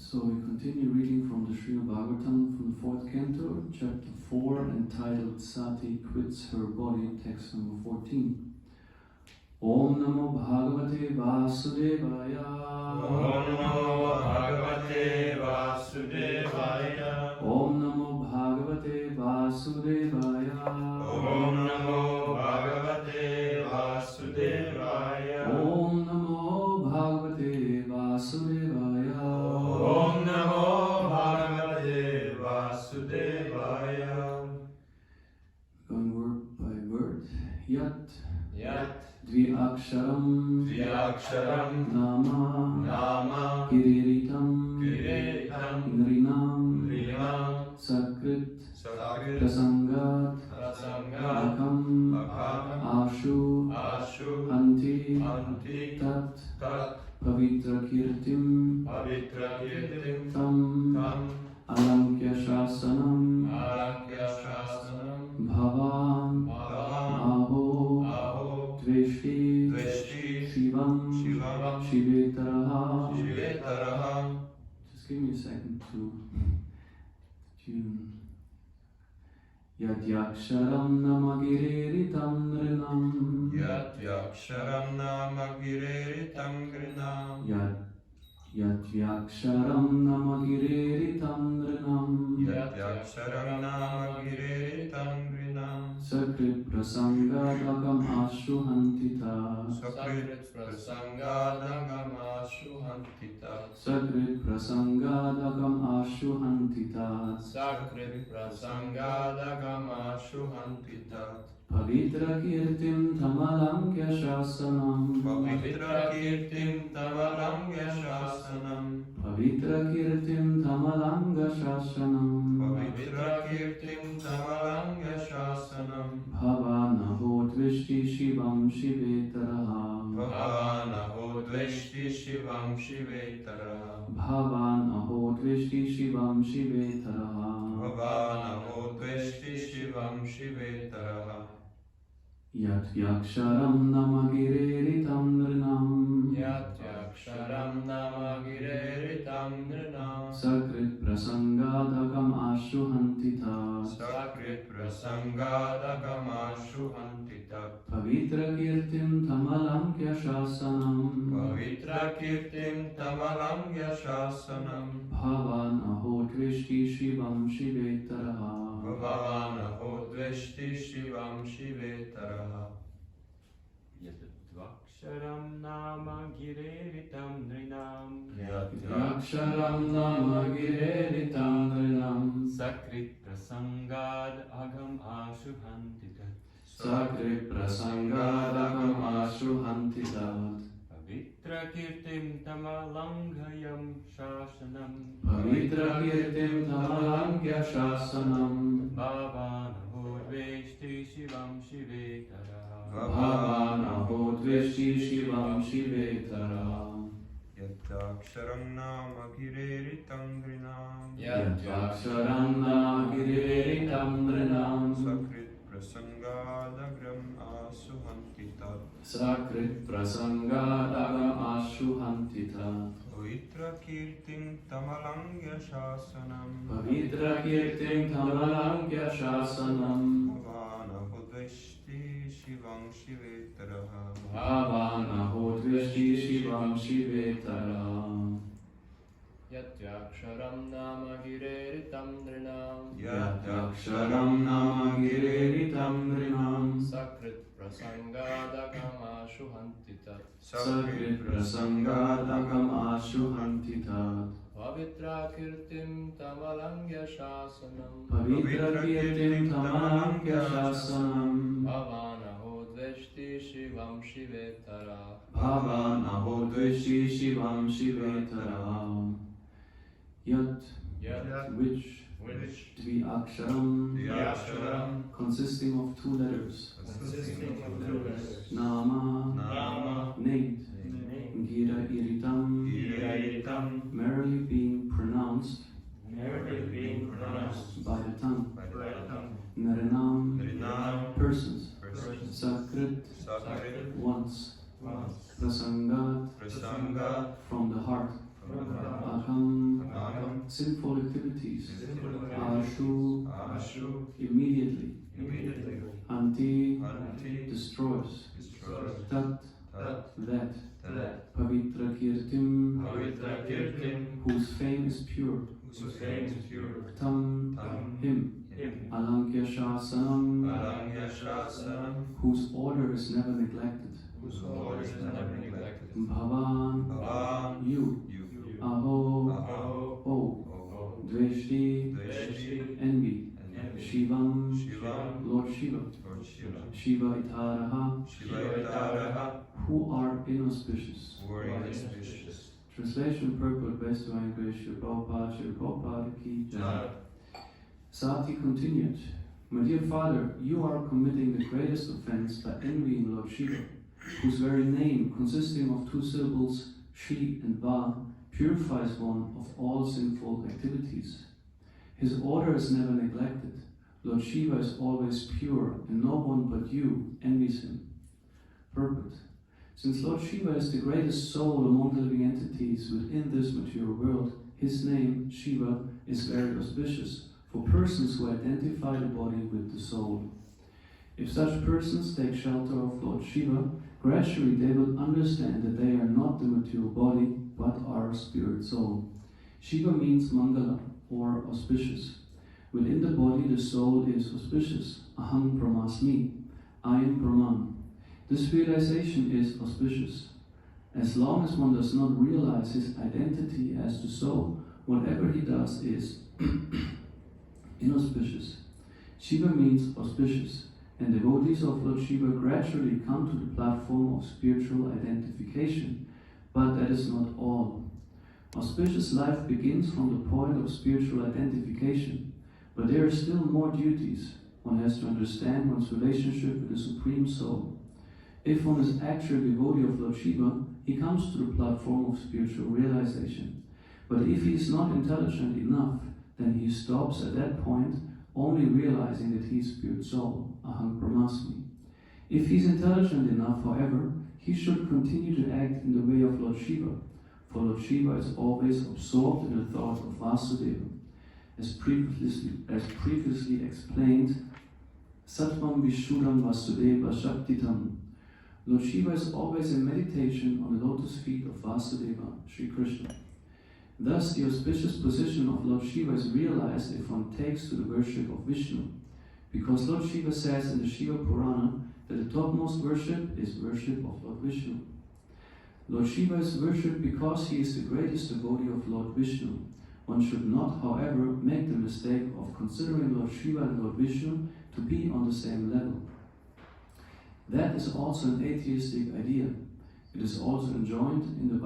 So we continue reading from the Srimad Bhagavatam from the 4th canto, chapter 4, entitled Sati Quits Her Body, text number 14. Om Namo Bhagavate Vasudevaya. Om Namo Bhagavate Vasudevaya. Om Namo Bhagavate Vasudevaya. Om Namo Bhagavate Vasudevaya. Om Namo Bhagavate Vasudevaya. Om Namo Bhagavate Vasudevaya. Going word by word. Yat Dviaksharam Nama Kiriritam Nrinam Sakrit Sakrit Prasangat Akam Ashu Anti Tat Pavitra Kirtim Tam Alankya Shasanam Bhavan Aho Dveshti Shivam Shivetaraha. Just give me a second to tune. Yadyaksharam namagiriritam nrinam. Yadyaksharam namagiriritam grinam. Yadyaksharam namagiriritam nrinam. Yadyaksharam namagiriritam grinam. Sakrit prasangadagam ashuhantita. Sakrit prasangadagam ashuhantita. Sakrit prasangadagam ashuhantita. Sakrit prasangadagam ashuhantita. Pavitra kirtim tamalamkya shasanam. Pavitra kirtim tamalangya shasanam. Pavitra kirtim tamalanga shasanam. Pavitra kirtim tamalangya shasanam. Bhavanaho dvishti shivam shivetaraha. Bhavanaho dveshti shivam shivetaraha. Bhavanaho dvishti shivam shivetaraha. Bhavanaho dveshti shivam shivetaraha. Yadyaksharam namagiriritam nrinam. Yadyaksharam namagiriritam nrinam. Sakrit prasangadagam ashuhantita. Sakrit prasangadagam ashuhantita. Pavitra kirtim tamalamkya shasanam. Pavitra kirtim tamalangya shasanam. Bhavanaho dvishti shivam shivetaraha. Bhavanaho dveshti shivam shivetaraha. Yadvaksharam nama gireritam nrinam. Yadyaksharam namagiriritam nrinam. Sakrit prasangad agam ashuhantitat. Sakrit prasangadagam ashuhantitat. Pavitra kirtim tamalanghayam shasanam. Pavitra kirtim tamalamkya shasanam. Bhavanaho dveshti shivam shivetaraha. Bhavanaho dvishti shivam shivetaraha. Yadyaksharam nama gireritam grinam. Yadyaksharam namagiriritam nrinam. Sakrit prasangadagram asuhantitat. Sakrit prasangadagam ashuhantitat. Pavitra kirtim tamalangya shasanam. Pavitra kirtim tamalamkya shasanam. Bhavanaho dveshti shivam shivetaraha. Bhavanaho dvishti shivam shivetaraha. Yadyaksharam nama gireritam nrinam. Yadyaksharam namagiriritam nrinam. Sakrit prasangadagam ashuhantitat. Sakrit prasangadagam ashuhantitat. Pavitra kirtim tamalangya shasanam. Pavitra kirtim tamalamkya shasanam. Bhavanaho dveshti shivam shivetaraha. Bhavanaho dvishti shivam shivetaraha. Yat, which Dviaksharam, consisting of two letters. Nama, name. Gira iritam, merely being pronounced by the tongue. Naranam, persons. Sakrit, once. Prasangat, from the heart. Aham, sinful activities. Ashu, immediately. Anti, destroys. Tat, that. Pavitra Kirtim, whose fame is pure. Tam, him. Alankya Shasanam, whose order is never neglected. Bhavan, you. Aho, oh. Dveshti, envy. Shivam, Lord Shiva. Shiva Itaraha, who are inauspicious. Translation purport based on English. Prabhupada ki jai. Sati continued, my dear father, you are committing the greatest offense by envying Lord Shiva, whose very name, consisting of two syllables, Shi and Va, purifies one of all sinful activities. His order is never neglected. Lord Shiva is always pure, and no one but you envies him. Purport. Since Lord Shiva is the greatest soul among the living entities within this material world, his name, Shiva, is very auspicious for persons who identify the body with the soul. If such persons take shelter of Lord Shiva, gradually they will understand that they are not the material body, but are spirit soul. Shiva means Mangala, or auspicious. Within the body, the soul is auspicious. Aham Brahmasmi, I am Brahman. This realization is auspicious. As long as one does not realize his identity as the soul, whatever he does is inauspicious. Shiva means auspicious, and devotees of Lord Shiva gradually come to the platform of spiritual identification, but that is not all. Auspicious life begins from the point of spiritual identification, but there are still more duties. One has to understand one's relationship with the Supreme Soul. If one is actually a devotee of Lord Shiva, he comes to the platform of spiritual realization. But if he is not intelligent enough, then he stops at that point, only realizing that he is spirit soul, Aham Brahmasmi. If he is intelligent enough, however, he should continue to act in the way of Lord Shiva, for Lord Shiva is always absorbed in the thought of Vasudeva. As previously explained, Sattvam Vishuddham Vasudeva Shaktitam. Lord Shiva is always in meditation on the lotus feet of Vasudeva, Sri Krishna. Thus, the auspicious position of Lord Shiva is realized if one takes to the worship of Vishnu, because Lord Shiva says in the Shiva Purana that the topmost worship is worship of Lord Vishnu. Lord Shiva is worshipped because he is the greatest devotee of Lord Vishnu. One should not, however, make the mistake of considering Lord Shiva and Lord Vishnu to be on the same level. That is also an atheistic idea. It is also enjoined in the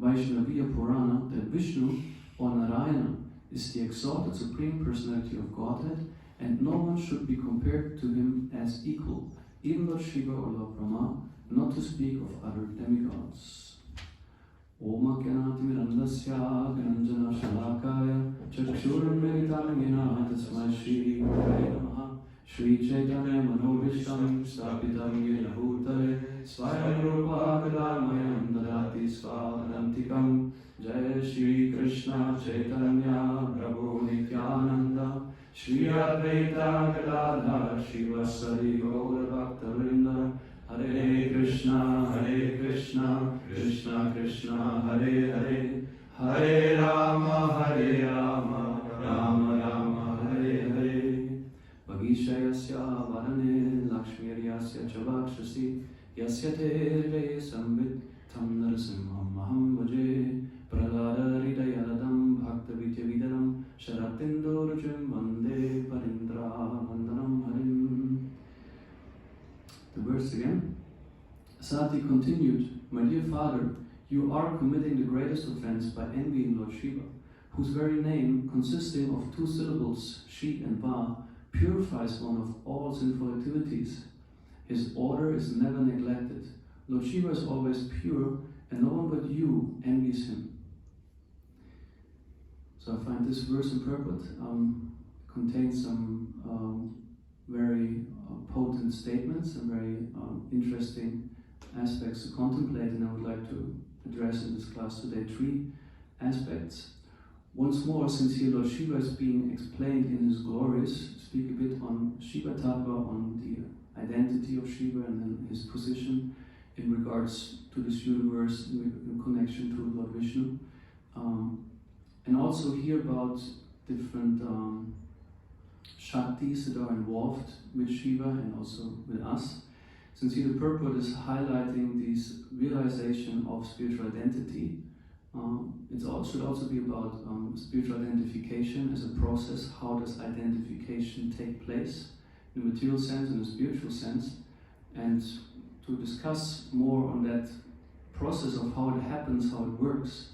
Vaishnaviya Purana that Vishnu, or Narayana, is the exalted Supreme Personality of Godhead, and no one should be compared to him as equal, even Lord Shiva or Lord Brahma, not to speak of other demigods. Om Ajnanatirandasya Gananjana Shalakaya Chakshuram Militam Tasmai Shri Gurave Namaha Shri Chaitanya Manobishtam Stapitam Yena Bhutale Swayam Rupa Vilamayam Dadati Svadantikam Jai Shri Krishna Chaitanya Prabhu Nityananda Shri Advaita Gadadhar Shivasari Gaura Bhaktavinda Hare Krishna, Krishna Krishna, Hare Hare, Hare Rama, Rama Rama, Hare Hare. Bhagishayasya varane, Lakshmiryasya chavakshasi, Yasya te samvit, tam narasimham maham bhaje, Prahlada hridayaladam, bhakta vidyavidaram, Sharatindurjam vande parindra vandanam harim. The verse again. Sati continued, my dear father, you are committing the greatest offense by envying Lord Shiva, whose very name, consisting of two syllables, Shi and Va, purifies one of all sinful activities. His order is never neglected. Lord Shiva is always pure, and no one but you envies him. So I find this verse in purport contains some very potent statements and very interesting aspects to contemplate, and I would like to address address in this class today 3 aspects. Once more, since here Lord Shiva is being explained in his glories, speak a bit on Shiva Tattva, on the identity of Shiva and then his position in regards to this universe in connection to Lord Vishnu. And also hear about different Shaktis that are involved with Shiva and also with us. Since here the purport is highlighting this realization of spiritual identity, it should also be about spiritual identification as a process. How does identification take place in a material sense and a spiritual sense? And to discuss more on that process of how it happens, how it works,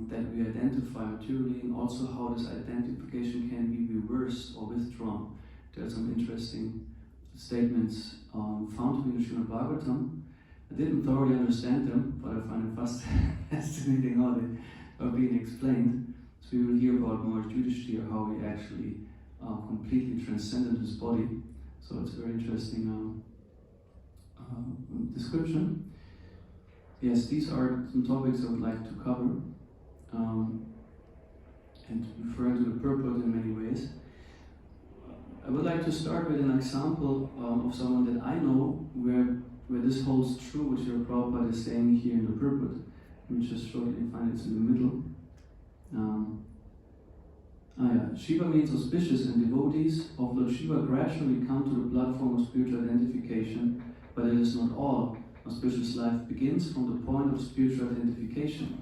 that we identify materially, and also how this identification can be reversed or withdrawn. There are some interesting statements found in the Srimad Bhagavatam. I didn't thoroughly understand them, but I find it fascinating how they are being explained. So we will hear about Maharaj Yudhishthira, how he actually completely transcended his body. So it's a very interesting description. Yes, these are some topics I would like to cover, and refer to the purport in many ways. I would like to start with an example of someone that I know where this holds true, which your Prabhupada is saying here in the purport. Let me just shortly find it in the middle. Shiva means auspicious, and devotees of Lord Shiva gradually come to the platform of spiritual identification, but it is not all. Auspicious life begins from the point of spiritual identification,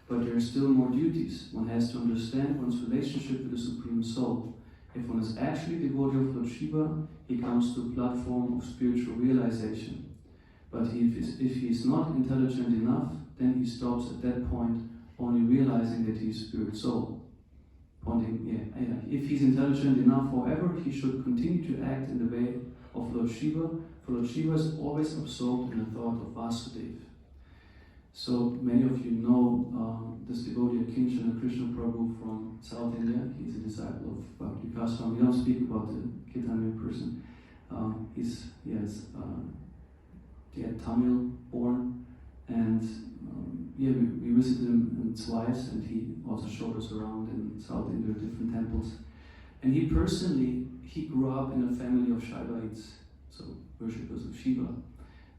but there are still more duties. One has to understand one's relationship with the Supreme Soul. If one is actually devotee of Lord Shiva, he comes to a platform of spiritual realization. But if he is not intelligent enough, then he stops at that point, only realizing that he is spirit soul. If he's intelligent enough, however, he should continue to act in the way of Lord Shiva, for Lord Shiva is always absorbed in the thought of Vasudeva. So many of you know this devotee Kinshana Krishna Prabhu from South India. He's a disciple of Bhakti Kasram. We don't speak about the Kirtaniya person. He had Tamil born, and we visited him twice, and he also showed us around in South India, different temples. And he grew up in a family of Shaivites, so worshippers of Shiva.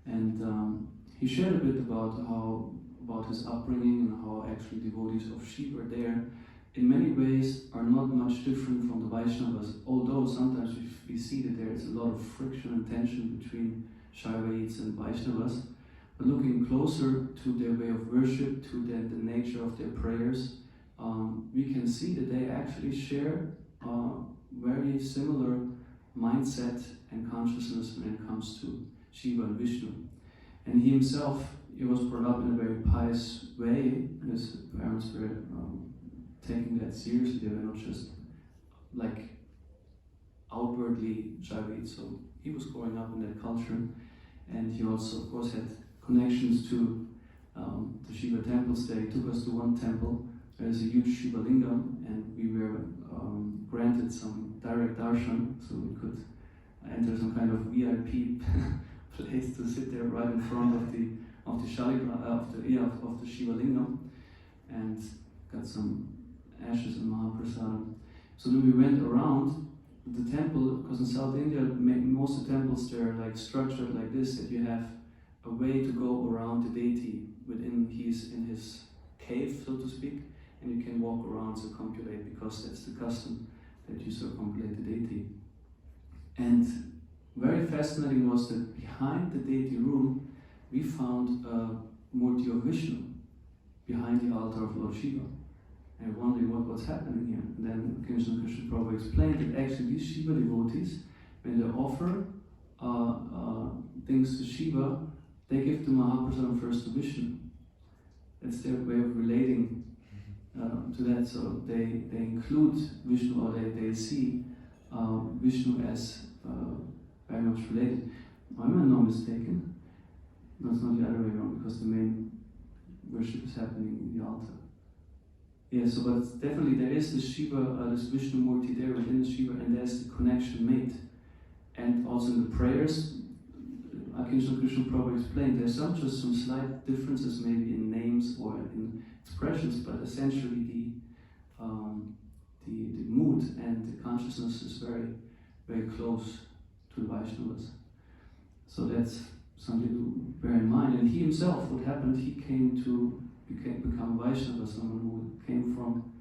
And he shared a bit about his upbringing and how actually devotees of Shiva there, in many ways, are not much different from the Vaishnavas, although sometimes we see that there is a lot of friction and tension between Shaivites and Vaishnavas. But looking closer to their way of worship, to the nature of their prayers, we can see that they actually share very similar mindset and consciousness when it comes to Shiva and Vishnu. And he himself, he was brought up in a very pious way. His parents were taking that seriously. They were not just like outwardly Shaivites. So he was growing up in that culture. And he also, of course, had connections to the Shiva temples there. He took us to one temple. There's a huge Shiva lingam, and we were granted some direct darshan, so we could enter some kind of VIP place to sit there right in front of the Shiva lingam, and got some ashes and Mahaprasadam. So then we went around the temple, because in South India, most of the temples, they're like structured like this, that you have a way to go around the deity he's in his cave, so to speak, and you can walk around, circumambulate, because that's the custom, that you circumambulate the deity. And very fascinating was that behind the deity room, we found a Murti of Vishnu behind the altar of Lord Shiva. And wondering what's happening here. And then Krishna Prabhu explained that actually these Shiva devotees, when they offer things to Shiva, they give the Mahaprasadam first to Vishnu. That's their way of relating to that. So they include Vishnu, or they see Vishnu as very much related. Am I not mistaken? No, it's not the other way around, because the main worship is happening in the altar. Yeah, so but definitely there is this Shiva, this Vishnu Murti there within the Shiva, and there's the connection made. And also in the prayers, Krishna Prabhu explained, there's just some slight differences maybe in name names or in expressions, but essentially the mood and the consciousness is very, very close to the Vaishnavas. So that's something to bear in mind. And he himself, what happened, he came to become Vaishnava, someone who came from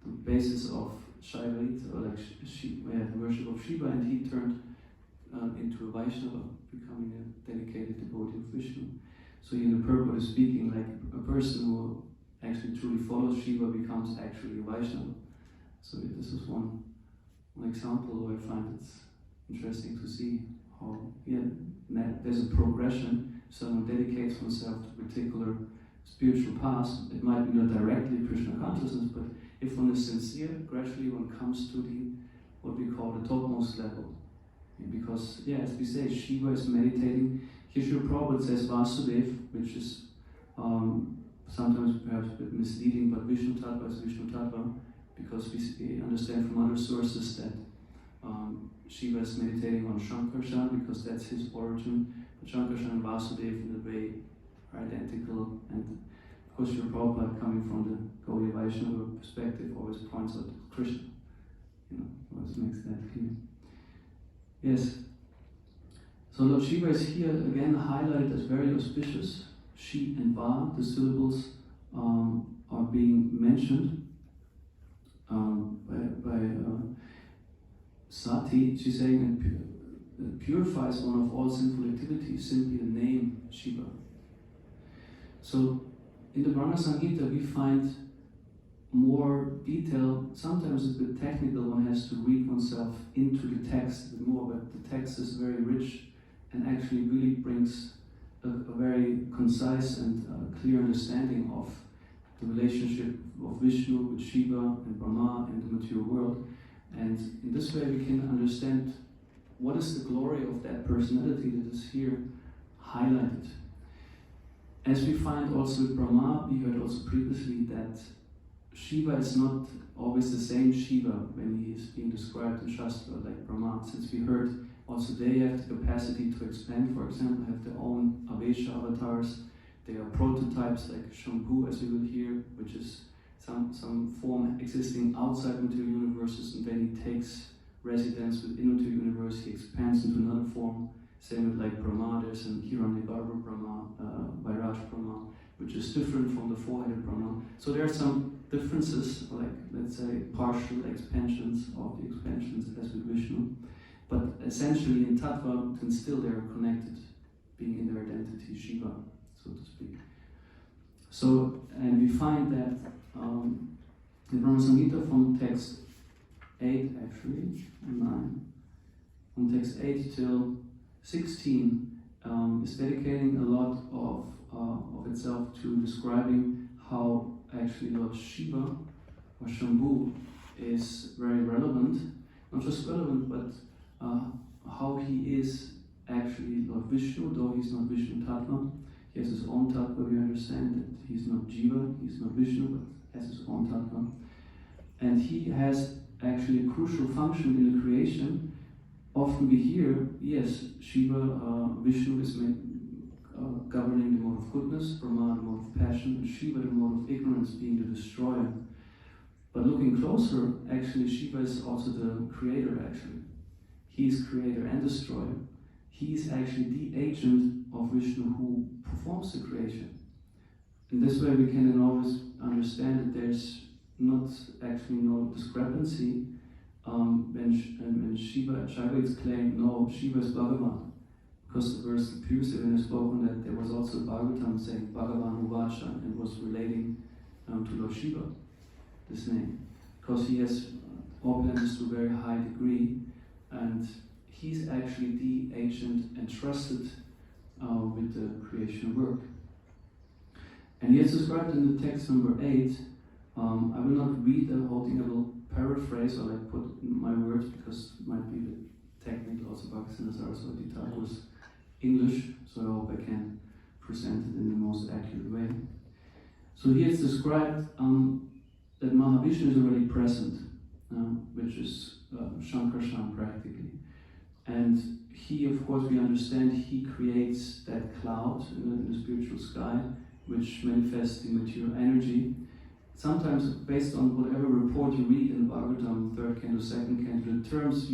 the basis of Shaivaita, or like the worship of Shiva, and he turned into a Vaishnava, becoming a dedicated devotee of Vishnu. So in the purport is speaking, like a person who actually truly follows Shiva becomes actually a Vaishnava. So this is one example where I find it's interesting to see how there's a progression. Someone dedicates oneself to a particular spiritual path. It might be not directly Krishna consciousness, but if one is sincere, gradually one comes to what we call the topmost level. Because, as we say, Shiva is meditating. Here Srila Prabhupada says Vasudev, which is sometimes perhaps a bit misleading, but Vishnu Tattva is Vishnu Tattva, because we understand from other sources that Shiva is meditating on Shankarshan, because that's his origin. But Shankarshan and Vasudev in a way are identical, and of course Srila Prabhupada, coming from the Gaudiya Vaishnava perspective, always points out Krishna. Always makes that clear. Yes. So Lord Shiva is here again highlighted as very auspicious. Shi and Va, the syllables are being mentioned by Sati. She's saying it purifies one of all sinful activities, simply the name Shiva. So in the Brahma Samhita we find more detail. Sometimes it's a bit technical, one has to read oneself into the text a bit more, but the text is very rich and actually really brings a very concise and clear understanding of the relationship of Vishnu with Shiva and Brahma and the material world. And in this way we can understand what is the glory of that personality that is here highlighted. As we find also with Brahma, we heard also previously that Shiva is not always the same Shiva when he is being described in Shastra like Brahma. Since we heard also they have the capacity to expand, for example, have their own Avesha avatars. They are prototypes like Shambhu, as we will hear, which is some form existing outside material universes, and then he takes residence within material universe, he expands into another form. Same with like Brahma, there's an Hiranyagarbha Brahma, Vairaj Brahma, which is different from the four-headed Brahma. So there are some differences, like let's say partial expansions of the expansions as with Vishnu. But essentially in Tattva, then still they are connected, being in their identity, Shiva, so to speak. So, and we find that the Brahma Samhita from text 8 actually, 9, from text 8 till 16 is dedicating a lot of itself to describing how actually Lord Shiva or Shambhu is very relevant, not just relevant, but how he is actually Lord Vishnu, though he's not Vishnu Tattva. He has his own Tattva. We understand that he's not Jiva, he's not Vishnu, but has his own Tattva. And he has actually a crucial function in the creation. Often we hear, yes, Shiva, Vishnu is governing the mode of goodness, Brahma the mode of passion, and Shiva the mode of ignorance, being the destroyer. But looking closer, actually Shiva is also the creator actually. He is creator and destroyer. He is actually the agent of Vishnu who performs the creation. In this way we can then always understand that there's not actually no discrepancy when Shiva is claimed, no, Shiva is Bhagavan. Because the verse previously when I spoken that there was also Bhagavatam saying Bhagavan Uvacha, and was relating to Lord Shiva, this name. Because he has opulence to a very high degree, and he's actually the agent entrusted with the creation work. And he is described in the text number 8. I will not read the whole thing, I will paraphrase or like put my words because it might be a bit technical. Also Bhaktivinoda Saraswati Thakur's English, so I hope I can present it in the most accurate way. So here it's described that Mahavishnu is already present, which is Shankarshan practically. And he, of course, we understand, he creates that cloud in the spiritual sky, which manifests the material energy. Sometimes, based on whatever report you read in the Bhagavatam, 3rd canto, 2nd canto, the terms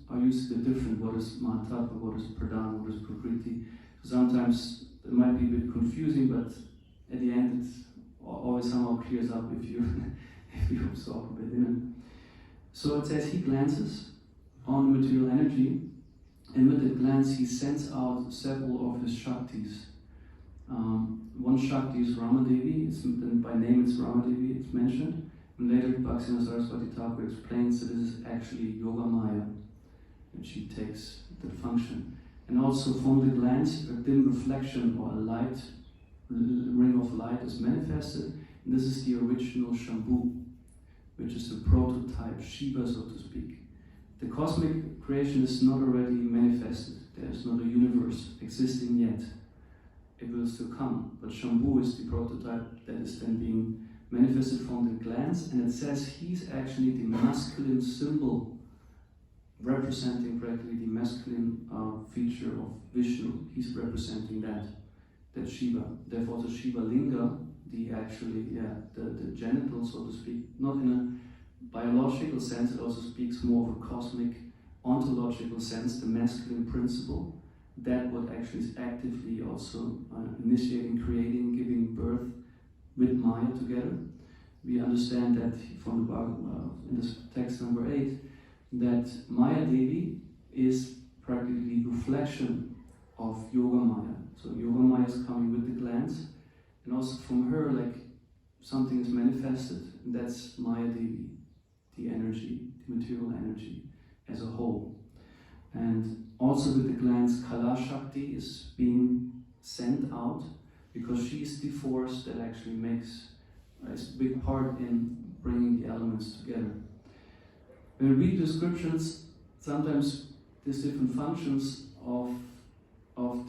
are used a bit different. What is Mahatattva, what is Pradhan, what is Prakriti. So sometimes it might be a bit confusing, but at the end it always somehow clears up if you if you absorb a bit in it. So it says he glances on material energy, and with that glance he sends out several of his Shaktis. One Shakti is Ramadevi, by name it's Ramadevi, it's mentioned. And later Bhaktivinoda Saraswati Thakur explains that this is actually Yoga Maya, and she takes that function. And also from the glance, a dim reflection or a light, ring of light is manifested. And this is the original Shambhu, which is the prototype Shiva, so to speak. The cosmic creation is not already manifested. There is not a universe existing yet. It will still come. But Shambhu is the prototype that is then being manifested from the glance, and it says he's actually the masculine symbol representing practically the masculine feature of Vishnu. He's representing that Shiva. Therefore the Shiva Linga, the genital, so to speak, not in a biological sense, it also speaks more of a cosmic, ontological sense, the masculine principle. That what actually is actively also initiating, creating, giving birth with Maya together. We understand that from the in this text number 8, that Maya Devi is practically the reflection of Yoga Maya. So Yoga Maya is coming with the glance, and also from her, like, something is manifested, and that's Maya Devi, the energy, the material energy as a whole. And also with the glance, Kala Shakti is being sent out, because she is the force that actually makes a big part in bringing the elements together. When we read descriptions, sometimes these different functions of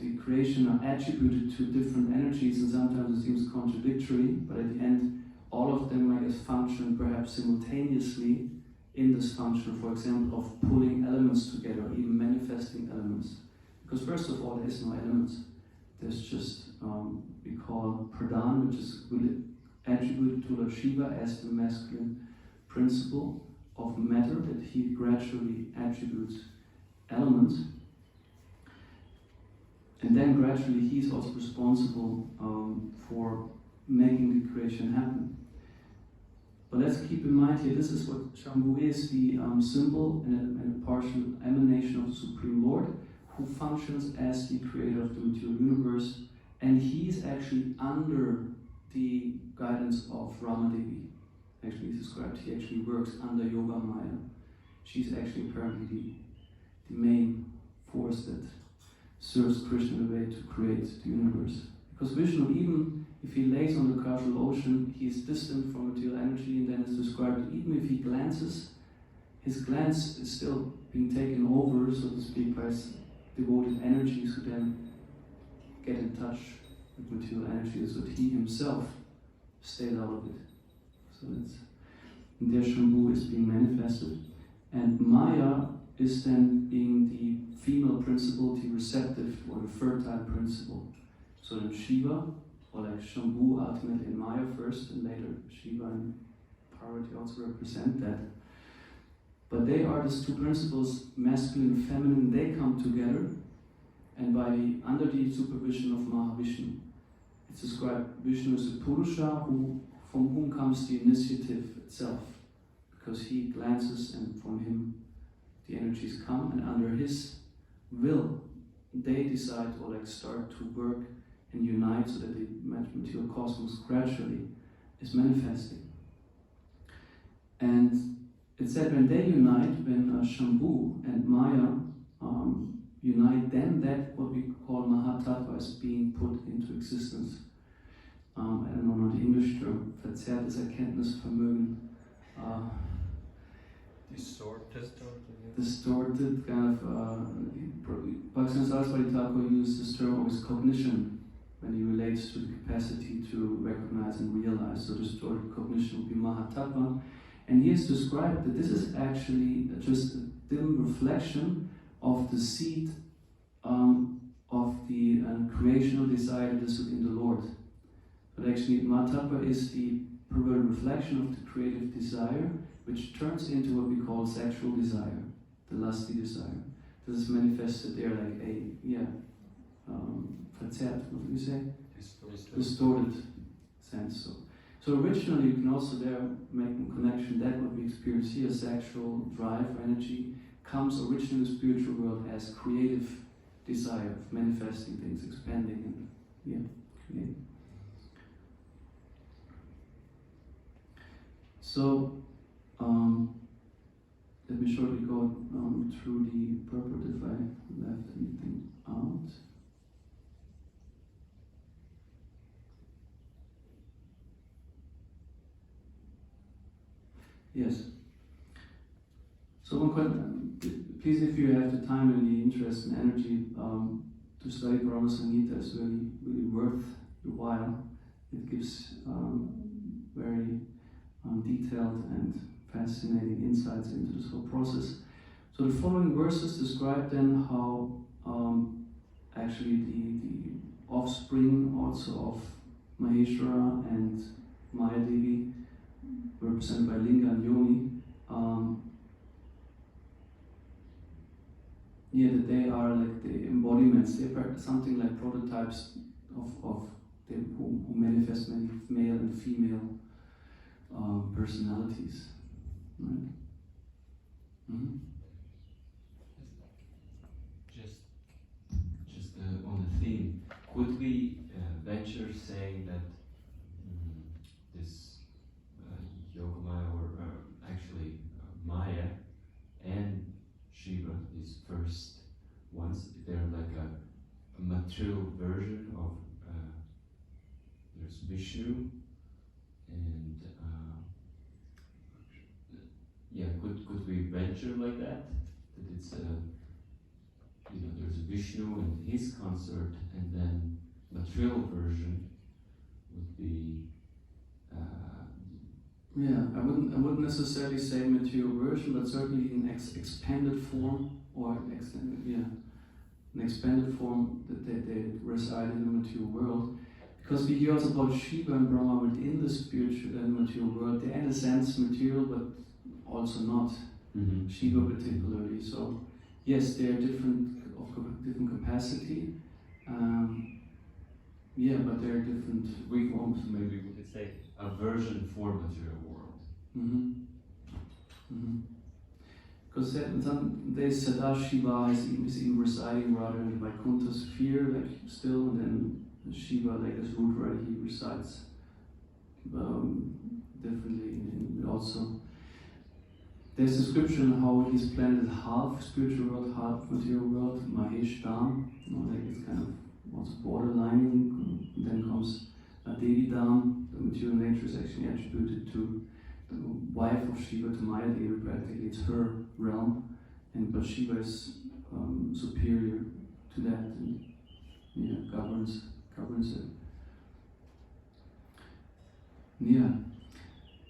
the creation are attributed to different energies, and sometimes it seems contradictory, but at the end, all of them, I guess, function perhaps simultaneously in this function, for example, of pulling elements together, or even manifesting elements. Because first of all, there is no elements. There's just, we call Pradhan, which is attributed to Lord Shiva as the masculine principle of matter, that he gradually attributes elements. And then gradually he's also responsible for making the creation happen. But let's keep in mind here, this is what Shambhu is, the symbol and a partial emanation of the Supreme Lord, who functions as the creator of the material universe, and he's actually under the guidance of Ramadevi. Actually, he's described, he actually works under Yoga Maya. She's actually apparently the main force that serves Krishna in a way to create the universe. Because Vishnu, even if he lays on the causal ocean, he is distant from material energy, and then it's described, even if he glances, his glance is still being taken over, so to speak, by his devoted energies who then get in touch with material energy, so that he himself stays out of it. So that's, and there Shambhu is being manifested. And Maya is then being the female principle, the receptive or the fertile principle. So then Shiva, or like Shambhu ultimately in Maya first, and later Shiva and Parvati also represent that. But they are these two principles, masculine and feminine, they come together, and under the supervision of Mahavishnu. It's described Vishnu as a Purusha, from whom comes the initiative itself, because he glances and from him the energies come, and under his will they decide or like start to work and unite so that the material cosmos gradually is manifesting. And it said when they unite, when Shambhu and Maya unite, then that what we call Mahatattva is being put into existence. I don't know the English term, verzerrtes Erkenntnisvermögen. Distorted kind of, Bhaktivinoda Saraswati Thakur used this term always cognition when he relates to the capacity to recognize and realize. So distorted cognition would be Mahatattva. And he has described that this is actually just a dim reflection of the seed of the creational desire that is within the Lord. But actually, Matapa is the perverted reflection of the creative desire, which turns into what we call sexual desire, the lusty desire. This is manifested there like verzerrt, what do you say? Distorted sense. So originally, you can also there make a connection that what we experience here, sexual drive or energy, comes originally in the spiritual world as creative desire of manifesting things, expanding and creating. So, let me shortly go through the purport if I left anything out. Yes. So one question, please, if you have the time and the interest and energy to study Brahma Samhita, is really, really worth your while. It gives very detailed and fascinating insights into this whole process. So the following verses describe then how actually the offspring also of Maheshwara and Maya Devi, represented by Linga and Yoni, that they are like the embodiments, they are something like prototypes of them who manifest many male and female personalities. Right? Mm-hmm. Just on the theme, could we venture saying that this Yogamaya, or actually Maya and Shiva, these first ones, they're like a material version of there's Vishnu, and could we venture like that? That it's there's Vishnu and his consort, and then material version would be. I wouldn't necessarily say material version, but certainly in expanded form, or an expanded form that they reside in the material world. Because we hear also about Shiva and Brahma within the spiritual and material world. They're in a sense material, but also not. Mm-hmm. Shiva particularly. So yes, they are different capacity. But they're different forms. Maybe we could say a version for material world. Because some days Sadashiva is even residing rather in the Vaikuntha sphere, like still, and then Shiva, like as Rudra, he resides differently. And also, there's description how he's planted half spiritual world, half material world, Mahesh Dham, like it's kind of also borderlining. Then comes Devi Dham. The material nature is actually attributed to the wife of Shiva, to Maya Devi. Practically, it's her realm, but Shiva is superior to that and governs it.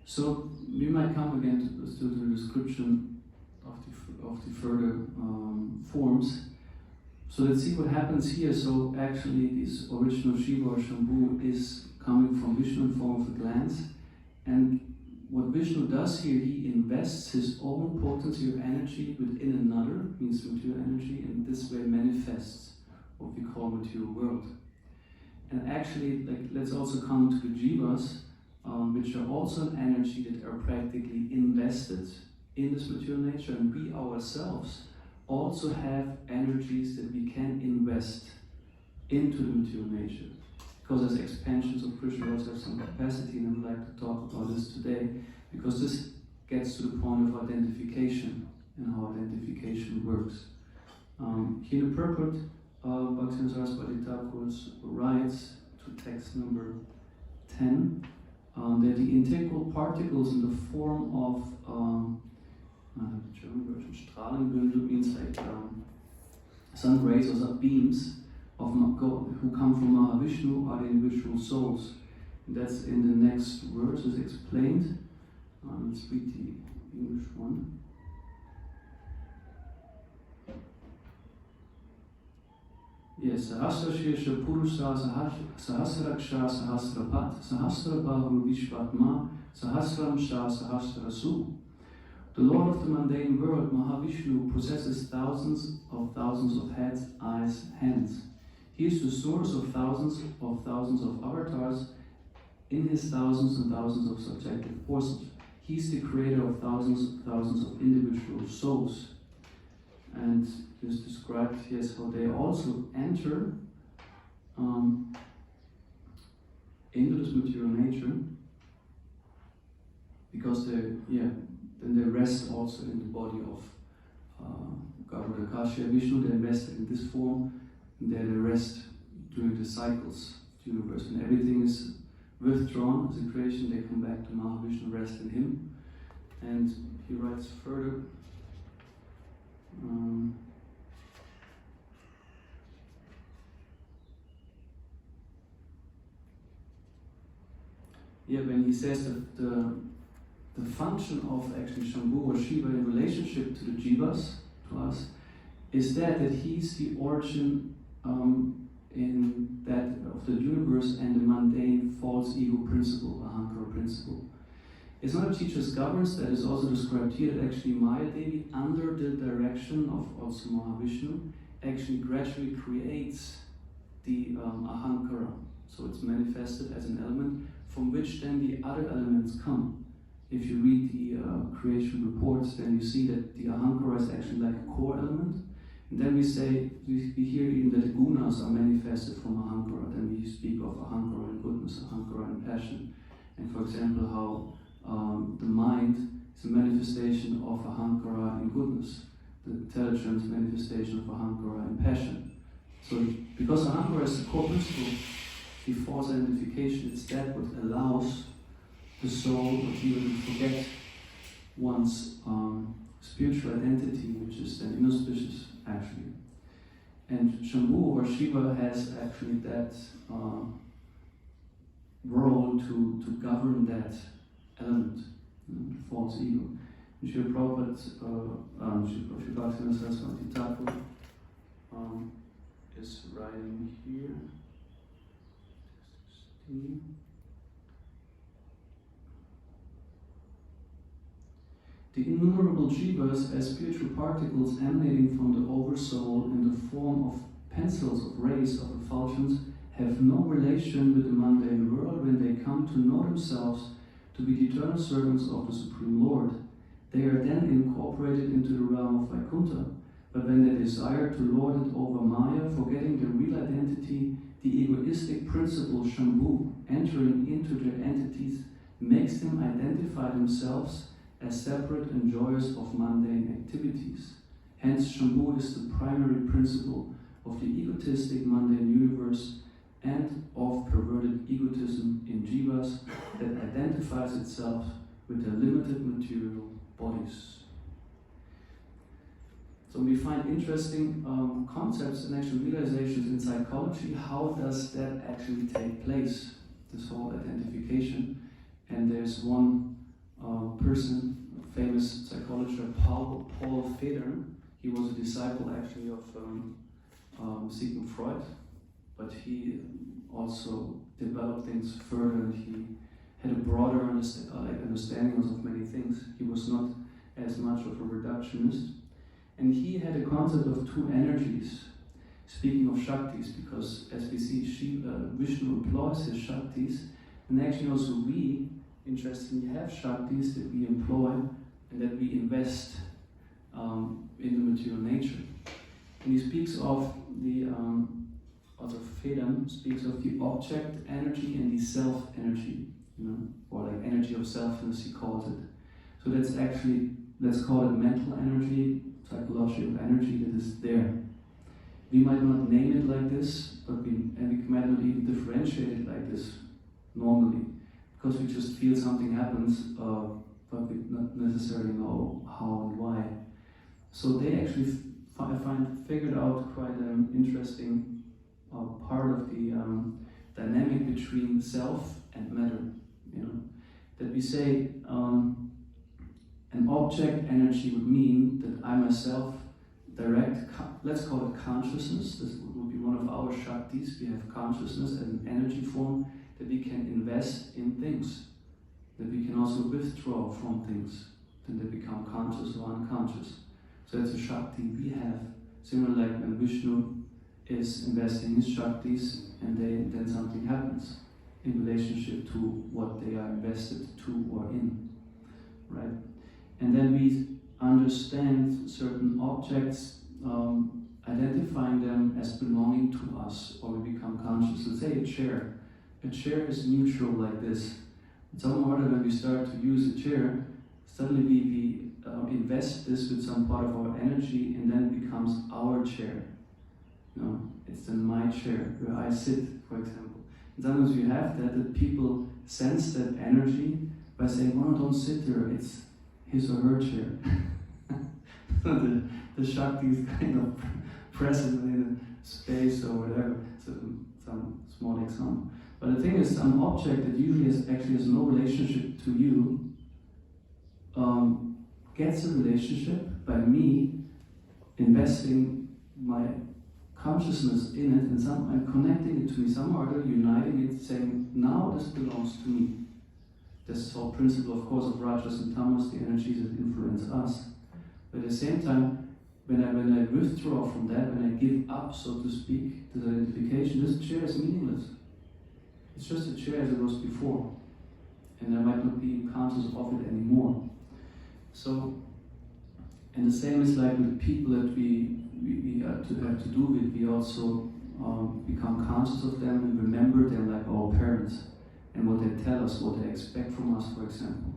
So we might come again to the description of the further forms. So let's see what happens here. So actually, this original Shiva or Shambhu is coming from Vishnu in form of a glance, and what Vishnu does here, he invests his own potency or energy within another, means material energy, and this way manifests what we call material world. And actually, let's also come to the jivas, which are also an energy that are practically invested in this material nature, and we ourselves also have energies that we can invest into the material nature. Because as expansions of Krishna, we also have some capacity, and I would like to talk about this today, because this gets to the point of identification and how identification works. Here in the purport, Bhaktivinoda Saraswati Thakur writes to text number 10 that the integral particles in the form of the German version Strahlenbündel means like sun rays or sun beams of God who come from Mahavishnu are the individual souls. And that's in the next verse is explained. Let's read the English one. Yes, Sahasra Shirsha Purusha Sahasraksha Sahasrapat Sahasrabahu Vishvatma Sahasram Shah Sahasrasu. The Lord of the mundane world, Mahavishnu, possesses thousands of heads, eyes, hands. He is the source of thousands of avatars in his thousands and thousands of subjective forces. He is the creator of thousands of individual souls. And it is described, yes, how they also enter into this material nature, because then they rest also in the body of Garbhodakasha Vishnu. They rested in this form, and there they rest during the cycles of the universe. When everything is withdrawn as a creation, they come back to Mahavishnu, rest in him. And he writes further, when he says that the function of actually Shambhu or Shiva in relationship to the jivas, to us, is that he's the origin in that of the universe and the mundane false ego principle, ahankara principle. It's not a teacher's governance, that is also described here, that actually Maya Devi, under the direction of also Mahavishnu, actually gradually creates the ahankara. So it's manifested as an element from which then the other elements come. If you read the creation reports, then you see that the ahankara is actually like a core element. And then we hear even that the gunas are manifested from ahankara. Then we speak of ahankara and goodness, ahankara and passion. And for example, how the mind is a manifestation of ahankara and goodness, the intelligent manifestation of ahankara and passion. So because ahankara is the core principle, the false identification, it's that what allows the soul or jiva to forget one's spiritual identity, which is then inauspicious actually. And Shambhu or Shiva has actually that role to govern that element, false ego. And Srila Prabhupada, Srila Bhaktivinoda Saraswati Thakur is writing here. The innumerable jivas as spiritual particles emanating from the oversoul in the form of pencils of rays of effulgence have no relation with the mundane world when they come to know themselves to be the eternal servants of the Supreme Lord. They are then incorporated into the realm of Vaikuntha, but when they desire to lord it over Maya, forgetting their real identity, the egoistic principle Shambhu, entering into their entities, makes them identify themselves as separate enjoyers of mundane activities. Hence, Shambhu is the primary principle of the egotistic mundane universe and of perverted egotism in jivas that identifies itself with their limited material bodies. So we find interesting concepts and actual realizations in psychology. How does that actually take place, this whole identification? And there's one person, a famous psychologist, Paul Federn. He was a disciple actually of Sigmund Freud, but he also developed things further, and he had a broader understanding of many things. He was not as much of a reductionist. And he had a concept of two energies, speaking of Shaktis, because as we see, Vishnu employs his Shaktis, and actually also we, interestingly, have Shaktis that we employ and that we invest in the material nature. And he speaks of the, also Federn speaks of the object energy and the self energy, or like energy of selfness, he calls it. So that's actually, let's call it mental energy, psychological energy that is there. We might not name it like this, but we might not even differentiate it like this normally, because we just feel something happens, but we not necessarily know how and why. So they actually, I find, figured out quite an interesting part of the dynamic between self and matter. That we say an object energy would mean that I myself direct, let's call it consciousness, this would be one of our Shaktis. We have consciousness as an energy form that we can invest in things, that we can also withdraw from things, then they become conscious or unconscious. So it's a Shakti we have, similar like when Vishnu is investing his Shaktis and then something happens in relationship to what they are invested to or in, right? And then we understand certain objects, identifying them as belonging to us, or we become conscious. Let's say a chair. A chair is neutral like this. Some order when we start to use a chair, suddenly we invest this with some part of our energy, and then it becomes our chair. You know, it's then my chair where I sit, for example. And sometimes we have that people sense that energy by saying, "Oh no, don't sit there. It's his or her chair." So the Shakti is kind of present in a space or whatever. So some small example. But the thing is, some object that usually has no relationship to you gets a relationship by me investing my consciousness in it and connecting it to me somehow, or uniting it, saying, now this belongs to me. This is the whole principle, of course, of Rajas and Tamas, the energies that influence us. But at the same time, when I withdraw from that, when I give up, so to speak, this identification, this chair is meaningless. It's just a chair as it was before, and I might not be conscious of it anymore. So, and the same is like with people that we have to do with. We also become conscious of them and remember them, like our parents, and what they tell us, what they expect from us, for example.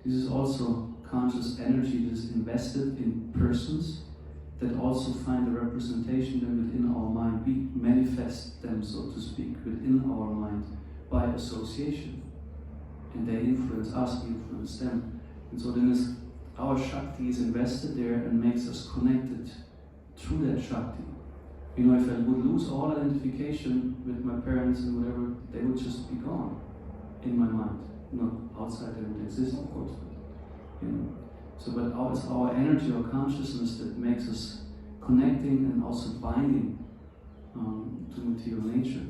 This is also conscious energy that is invested in persons that also find a representation then within our mind. We manifest them, so to speak, within our mind by association. And they influence us, we influence them. And so then our Shakti is invested there and makes us connected through that Shakti. You know, if I would lose all identification with my parents and whatever, they would just be gone in my mind. Not outside, they would exist, of course. But, you know. So, but it's our energy or consciousness that makes us connecting and also binding to material nature.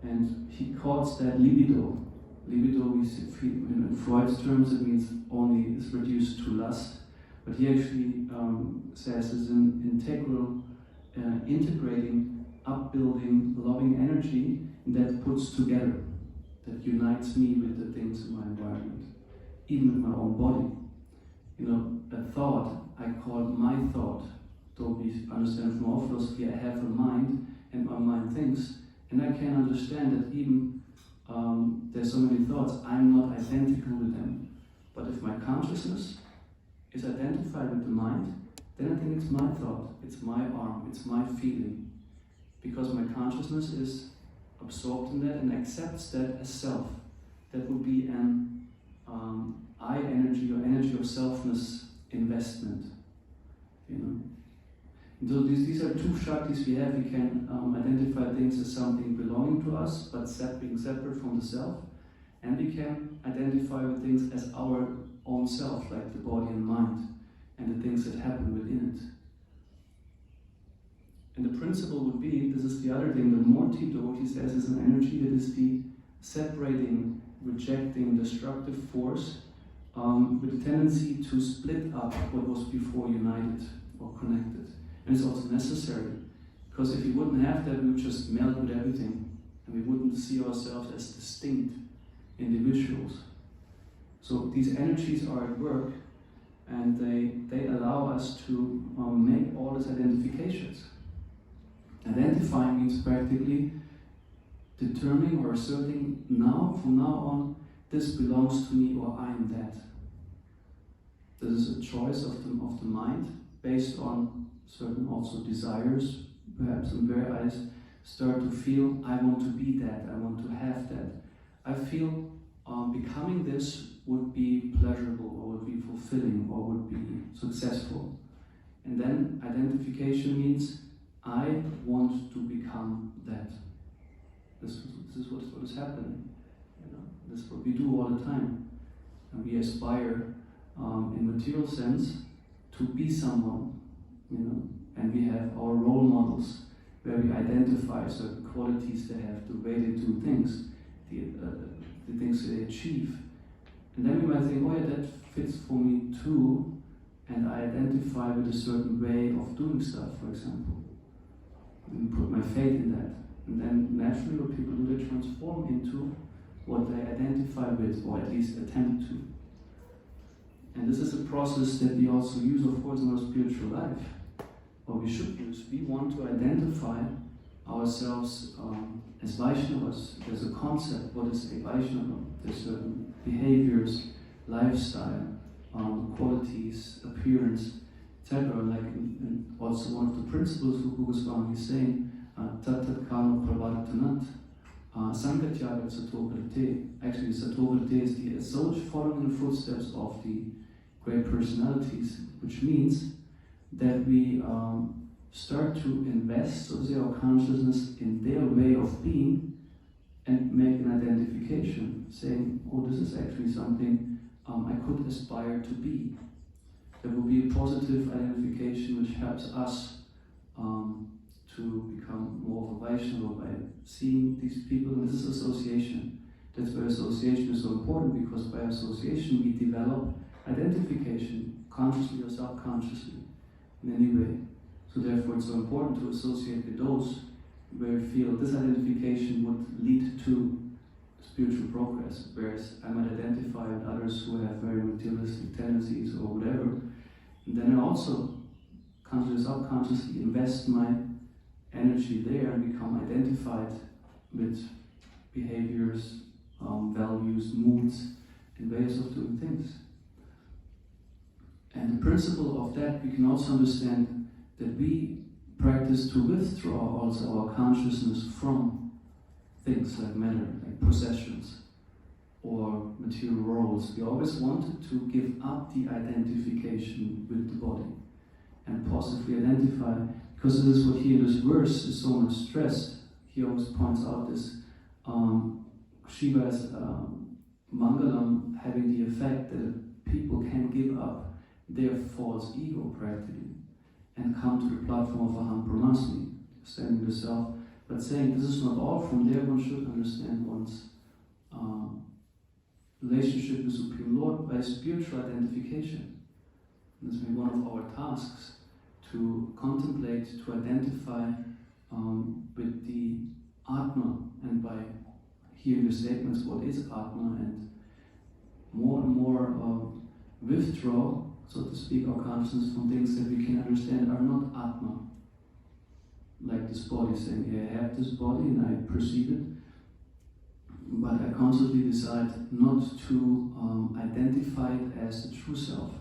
And he calls that libido. Libido, we see, in Freud's terms, it means only is reduced to lust. But he actually says it's an integral, integrating, upbuilding, loving energy that puts together, that unites me with the things in my environment, even with my own body. You know, a thought, I call my thought. Though we understand from our philosophy, I have a mind, and my mind thinks, and I can understand that even there's so many thoughts, I'm not identical with them. But if my consciousness is identified with the mind, then I think it's my thought, it's my arm, it's my feeling. Because my consciousness is absorbed in that and accepts that as self. That would be an I energy or energy of selfness investment. You know. And so these are two Shaktis we have. We can identify things as something belonging to us, but being separate from the self. And we can identify with things as our own self, like the body and mind, and the things that happen within it. And the principle would be, this is the other thing, the Mortito, what he says is an energy that is the separating, rejecting, destructive force with a tendency to split up what was before united or connected. And it's also necessary, because if we wouldn't have that, we would just melt with everything, and we wouldn't see ourselves as distinct individuals. So these energies are at work, and they allow us to make all these identifications. Identifying means practically determining or asserting, now, from now on, this belongs to me, or I am that. This is a choice of the mind, based on certain also desires, perhaps, and where I start to feel, I want to be that, I want to have that. I feel becoming this would be pleasurable, or would be fulfilling, or would be successful. And then identification means, I want to become that. This is what is happening. You know, this is what we do all the time. And we aspire, in material sense, to be someone, you know, and we have our role models, where we identify certain qualities they have, the way they do things, the things they achieve. And then we might think, oh yeah, that fits for me too, and I identify with a certain way of doing stuff, for example, and put my faith in that. And then naturally what people do, they transform into what they identify with, or at least attempt to. And this is a process that we also use, of course, in our spiritual life, or we should use. We want to identify ourselves as Vaishnavas. There's a concept, what is a Vaishnava? There's certain behaviors, lifestyle, qualities, appearance, etc. Like and also one of the principles of Goswami is saying, Tat tat karma pravartanat, Sankatyaga Satovrite. Actually, Satovrite is the soldier following in the footsteps of the great personalities, which means that we start to invest, so to say, our consciousness in their way of being and make an identification, saying, oh, this is actually something I could aspire to be. There will be a positive identification which helps us to become more of a Vaishnava by seeing these people, and this is association. That's why association is so important, because by association we develop identification, consciously or subconsciously, in any way. So therefore it's so important to associate with those where we feel this identification would lead to spiritual progress, whereas I might identify with others who have very materialistic tendencies or whatever, and then I also consciously, subconsciously invest my energy there and become identified with behaviors, values, moods, and ways of doing things. And the principle of that, we can also understand that we practice to withdraw also our consciousness from things like matter, like possessions or material roles. We always wanted to give up the identification with the body and possibly identify, because this is what here in this verse is so much stressed. He always points out this Shiva as Mangalam having the effect that people can give up their false ego practically and come to the platform of Aham Brahmasmi, standing the self, but saying this is not all. From there one should understand one's relationship with Supreme Lord by spiritual identification. And this may be one of our tasks, to contemplate, to identify with the Atma, and by hearing the statements, what is Atma, and more withdraw, so to speak, our consciousness from things that we can understand are not Atma. Like this body, saying, yeah, I have this body and I perceive it, but I consciously decide not to identify it as the true self.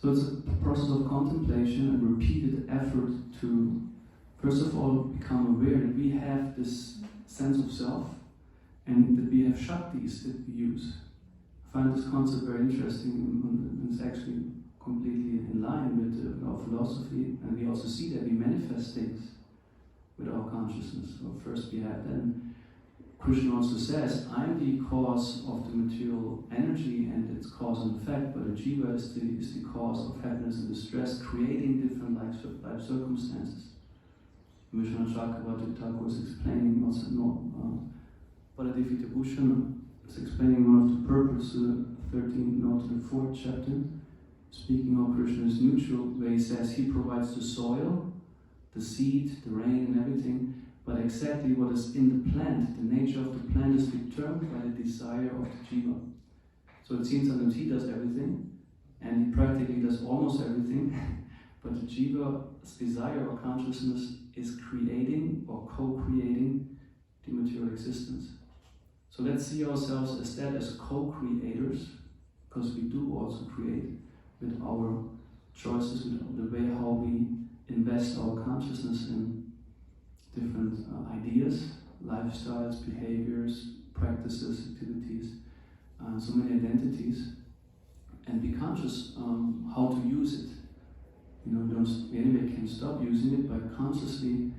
So it's a process of contemplation and repeated effort to, first of all, become aware that we have this sense of self and that we have Shaktis that we use. I find this concept very interesting, and it's actually completely in line with our philosophy, and we also see that we manifest things with our consciousness. So first we have, then Krishna also says, I am the cause of the material energy and its cause and effect, but a jiva is the cause of happiness and distress, creating different life circumstances. Vishnu Chakravarti Thakur is explaining also, Paradivita Bhushan is explaining one of the purposes, 13th note of the 4th chapter, speaking of Krishna's neutral, where he says he provides the soil, the seed, the rain and everything, but exactly what is in the plant, the nature of the plant is determined by the desire of the jiva. So it seems sometimes he does everything, and he practically does almost everything, but the jiva's desire or consciousness is creating or co-creating the material existence. So let's see ourselves as that, as co-creators, because we do also create with our choices, with the way how we invest our consciousness in different ideas, lifestyles, behaviors, practices, activities, so many identities, and be conscious how to use it. You know, we anyway can stop using it by consciously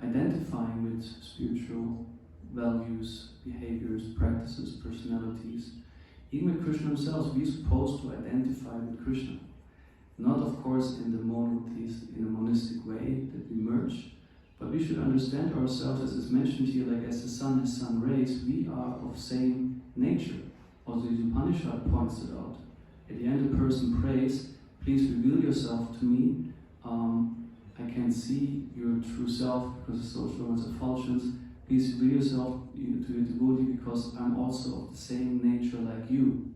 identifying with spiritual values, behaviors, practices, personalities. Even with Krishna himself, we're supposed to identify with Krishna. Not, of course, in the monistic way that we merge, but we should understand ourselves, as is mentioned here, like as the sun has sun rays, we are of same nature. Also, the Upanishad points it out. At the end, a person prays, please reveal yourself to me. I can see your true self because of social words effulgence. Please reveal yourself to your devotee because I'm also of the same nature like you.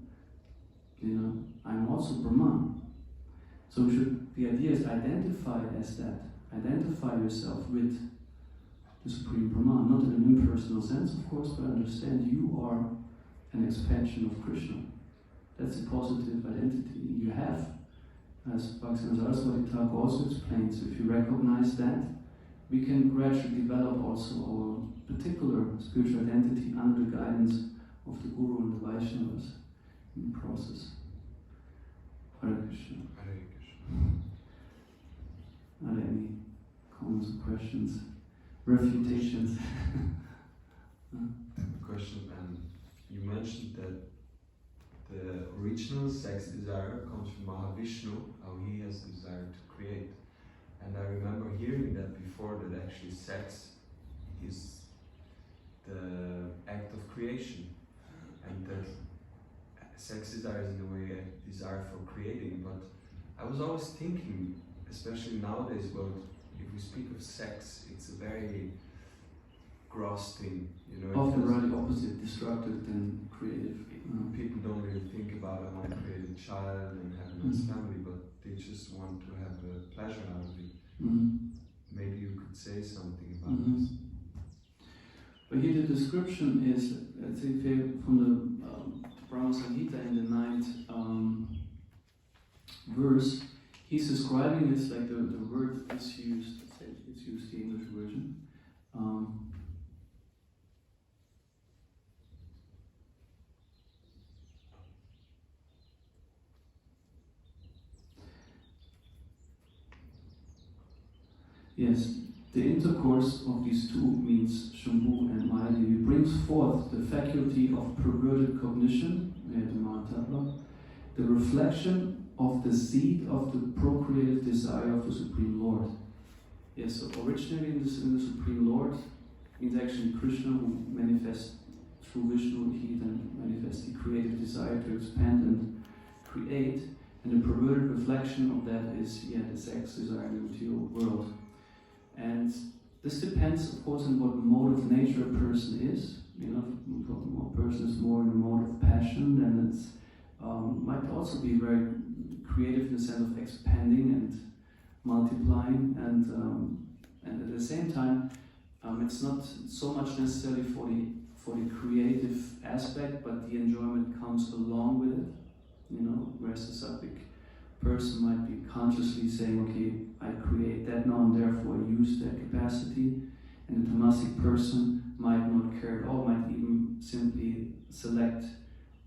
You know, I'm also Brahman. So the idea is identify as that. Identify yourself with the Supreme Brahman, not in an impersonal sense, of course, but understand you are an expansion of Krishna. That's a positive identity you have. As Bhaktivinoda Saraswati Thakur also explains, if you recognize that, we can gradually develop also our particular spiritual identity under the guidance of the Guru and the Vaishnavas in the process. Hare Krishna. Hare Krishna. Are there any comments or questions? Refutations? I have a question, and you mentioned that the original sex desire comes from Mahavishnu, how he has desired to create. And I remember hearing that before, that actually sex is the act of creation, and that sex desire is in a way a desire for creating. But I was always thinking, especially nowadays, well, if we speak of sex, it's a very gross thing, you know. Often right opposite, destructive than creative. People don't really think about, I want to create a child and have a nice family, but they just want to have a pleasure out of it. Maybe you could say something about this. But here the description is, let's say, from the Brahma Samhita in the 9th verse, he's describing this like the word is used, let's say it's used the English version. Yes, the intercourse of these two means Shambhu and Mahadevi brings forth the faculty of perverted cognition, the reflection of the seed of the procreative desire of the Supreme Lord. Yes, so originally in the Supreme Lord means actually Krishna, who manifests through Vishnu, he then manifests the creative desire to expand and create, and the perverted reflection of that is the sex desire in the material world. And this depends, of course, on what mode of nature a person is. You know, if a person is more in a mode of passion, then it's might also be very creative in the sense of expanding and multiplying, and at the same time, it's not so much necessarily for the creative aspect, but the enjoyment comes along with it. You know, whereas the sattvic person might be consciously saying, okay, I create that now and therefore I use that capacity, and the tamasic person might not care at all, might even simply select,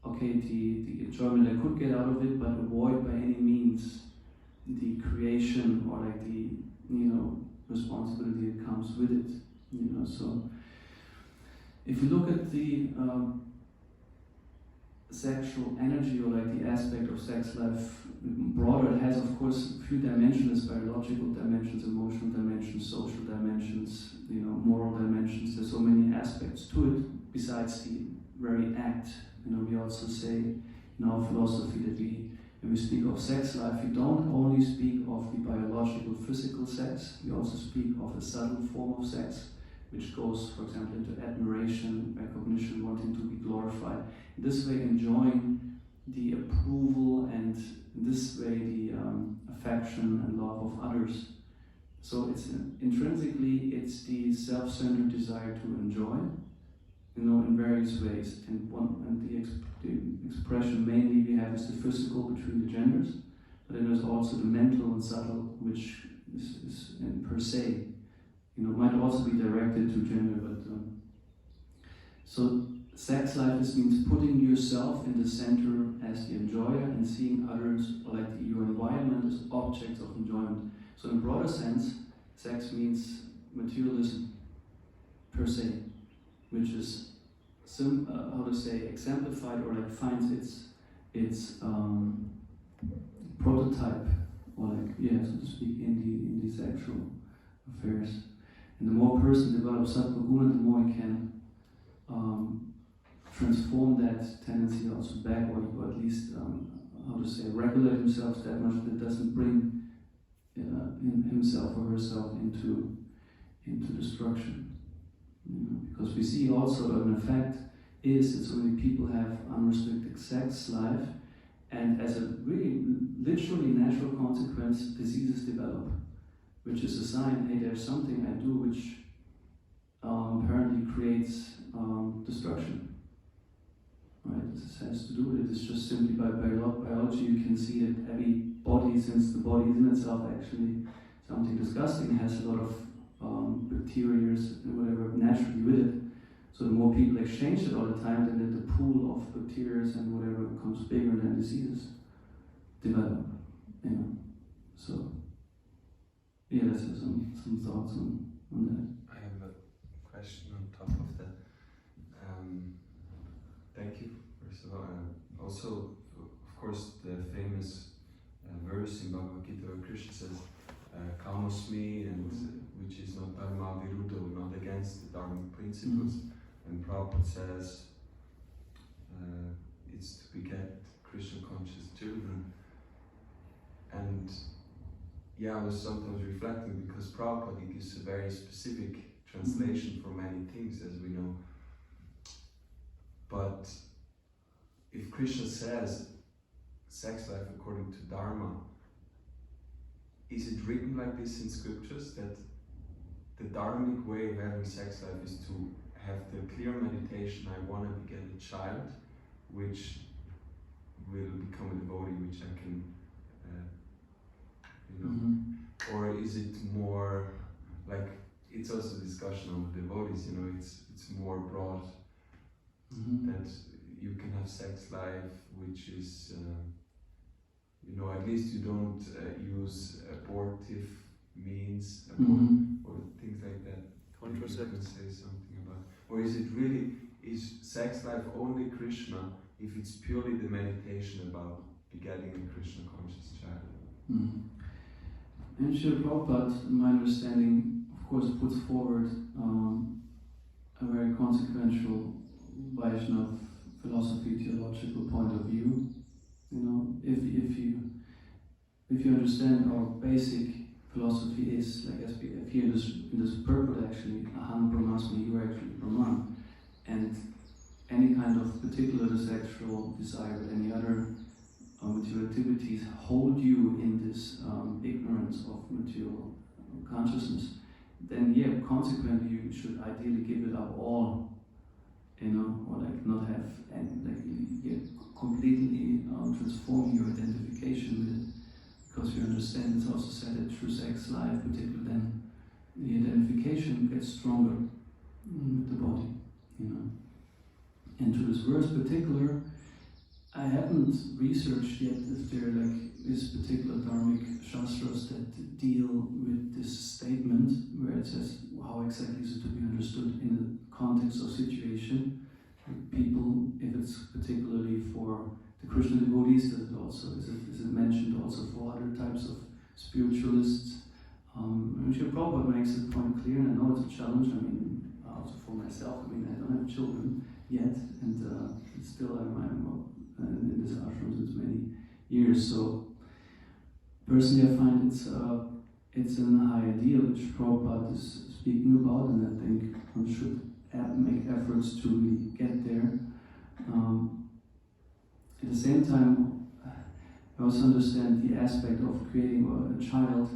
okay, the enjoyment I could get out of it, but avoid by any means the creation or like the, responsibility that comes with it. So if you look at the sexual energy or like the aspect of sex life broader, it has of course a few dimensions, biological dimensions, emotional dimensions, social dimensions, moral dimensions. There's so many aspects to it besides the very act. We also say in our philosophy that when we speak of sex life, we don't only speak of the biological physical sex, we also speak of a subtle form of sex, which goes, for example, into admiration, recognition, wanting to be glorified. This way enjoying the approval and in this way the affection and love of others. So it's intrinsically it's the self-centered desire to enjoy, in various ways. And the expression mainly we have is the physical between the genders, but then there's also the mental and subtle, which is per se. Might also be directed to gender, but so sex life means putting yourself in the center as the enjoyer and seeing others or like your environment as objects of enjoyment. So in a broader sense, sex means materialism per se, which is exemplified or like finds its prototype or like, yeah, so to speak, in the sexual affairs. And the more a person develops sattva guna, the more he can transform that tendency also back, or at least, how to say, regulate himself that much that doesn't bring himself or herself into destruction. Because we see also an effect is that so many people have unrestricted sex life, and as a really literally natural consequence, diseases develop, which is a sign, hey, there's something I do which apparently creates destruction. Right? This has to do with it. It's just simply by biology you can see that every body, since the body is in itself actually something disgusting, has a lot of bacteria and whatever naturally with it. So the more people exchange it all the time, then the pool of bacteria and whatever becomes bigger, than diseases develop. So yeah, let's have some thoughts on that. I have a question on top of that. Thank you, first of all. Also, of course, the famous verse in Bhagavad Gita where Krishna says, Kamosmi, and which is not dharma viruddha, not against the dharmic principles. And Prabhupada says it's to beget Krishna conscious children. And yeah, I was sometimes reflecting because Prabhupada gives a very specific translation for many things, as we know. But if Krishna says sex life according to Dharma, is it written like this in scriptures that the dharmic way of having sex life is to have the clear meditation, I want to beget a child, which will become a devotee, which I can, or is it more like, it's also a discussion on the devotees, it's more broad, that you can have sex life, which is, at least you don't use abortive means, or things like that. Contraceptive. You can say something about, or is it really, is sex life only Krishna if it's purely the meditation about begetting a Krishna conscious child? And Srila Prabhupada, in my understanding, of course, puts forward a very consequential Vaishnava philosophy, theological point of view. If you understand our basic philosophy is, like as here in this purport actually, Aham Brahmasmi, you are actually Brahman. And any kind of particular sexual desire or any other material activities hold you in this ignorance of material consciousness, then consequently you should ideally give it up all, or like not have any, completely transform your identification with it. Because you understand, it's also said that through sex life, particularly then, the identification gets stronger with the body, And to this verse particular, I haven't researched yet if there is particular dharmic shastras that deal with this statement, where it says how exactly is it to be understood in the context of situation. People, if it's particularly for the Krishna devotees, is it mentioned also for other types of spiritualists? Srila Prabhupada makes the point clear, and I know it's a challenge. Also for myself. I don't have children yet, and still I'm in this ashram since many years. So personally, I find it's an high ideal which Prabhupada is speaking about, and I think one should make efforts to really get there. At the same time, I also understand the aspect of creating a child,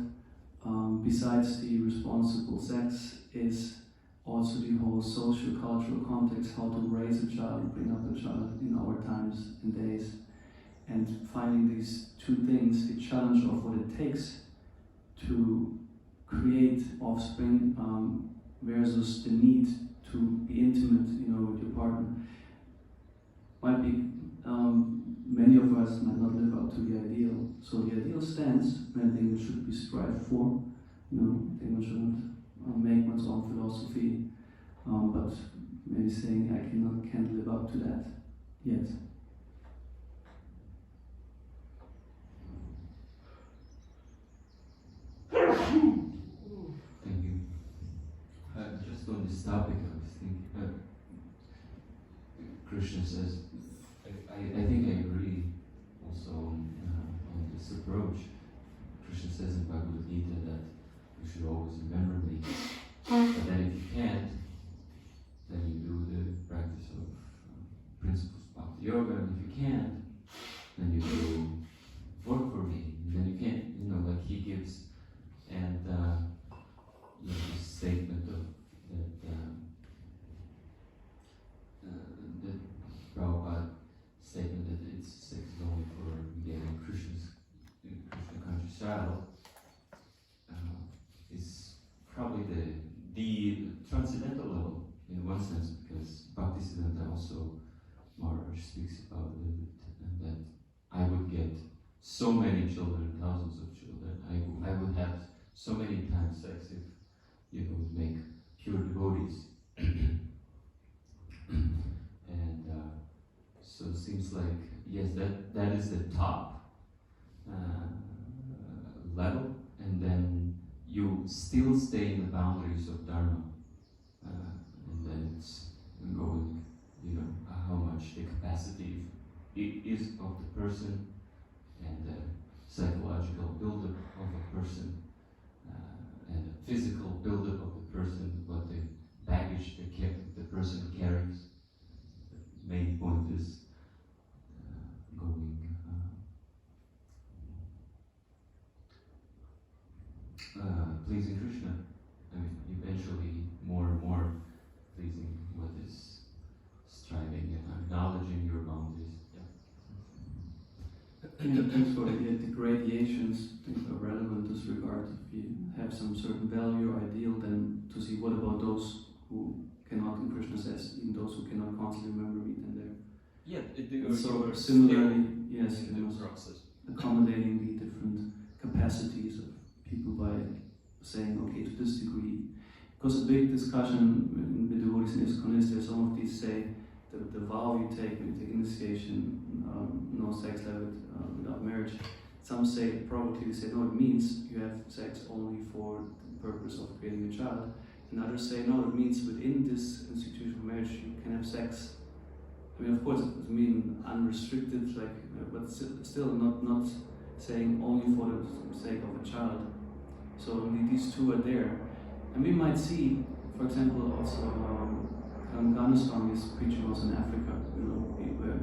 besides the responsible sex, is also the whole social cultural context, how to raise a child, bring up a child in our times and days. And finding these two things, the challenge of what it takes to create offspring versus the need to be intimate, with your partner, might be many of us might not live up to the ideal. So the ideal stands, and I think it should be strived for. I think one shouldn't make one's own philosophy, but maybe saying I can't live up to that yet. Krishna says, I think I agree also on this approach. Krishna says in Bhagavad Gita that you should always remember me. But then if you can't, then you do the practice of principles of Bhakti Yoga, and if you can't, then you do work for me. And then you can't, like he gives, and this statement of that Prabhupada statement that it's sex only for getting Krishna conscious child is probably the transcendental level in one sense, because Bhaktisiddhanta also Maharaj speaks about it, and that I would get so many children, thousands of children. I would have so many times sex if would make pure devotees. And so it seems like, yes, that is the top level, and then you still stay in the boundaries of Dharma, and then it's going, how much the capacity is of the person, and the psychological buildup of a person, and the physical buildup of the person, what the baggage the person carries. The main point is going pleasing Krishna. I mean, eventually more and more pleasing what is striving and acknowledging your boundaries. So the gradations are relevant in this regard. If you have some certain value or ideal, then to see what about those who cannot, in Krishna says, even those who cannot constantly remember me, then they're so similarly, yes, accommodating the different capacities of people by saying, okay, to this degree. Because a big discussion in the devotees in ISKCON is there, some of these say the vow you take when you take initiation, no sex life without marriage. Some say, probably say, no, it means you have sex only for the purpose of creating a child. And others say, no, it means within this institution of marriage you can have sex. I mean, of course, it doesn't mean unrestricted, but still not saying only for the sake of a child. So these two are there. And we might see, for example, also Ganaswami is preaching also in Africa, where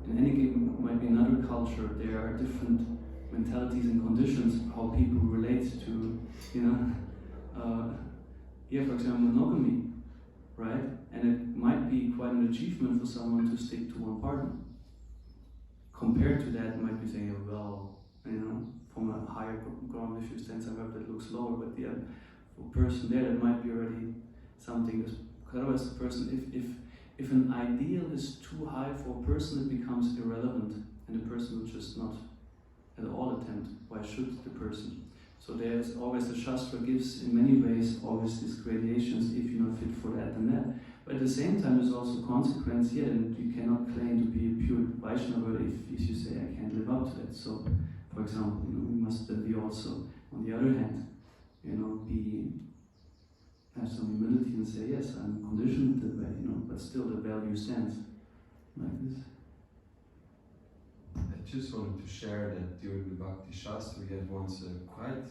in any given might be another culture, there are different mentalities and conditions, how people relate to, for example, monogamy, right? And it might be quite an achievement for someone to stick to one partner. Compared to that, might be saying, from a higher ground, if you stand somewhere that looks lower, but for a person there, that might be already something. Because otherwise, the person, if an ideal is too high for a person, it becomes irrelevant, and the person will just not at all attempt. Why should the person? So there's always, the Shastra gives in many ways always these gradations, if you're not fit for that and that. But at the same time, there's also consequence here, and you cannot claim to be a pure Vaishnava if you say, I can't live up to that. So, for example, we must then be also, on the other hand, have some humility and say, yes, I'm conditioned that way, but still the value stands like this. I just wanted to share that during the Bhakti Shastra we had once a quite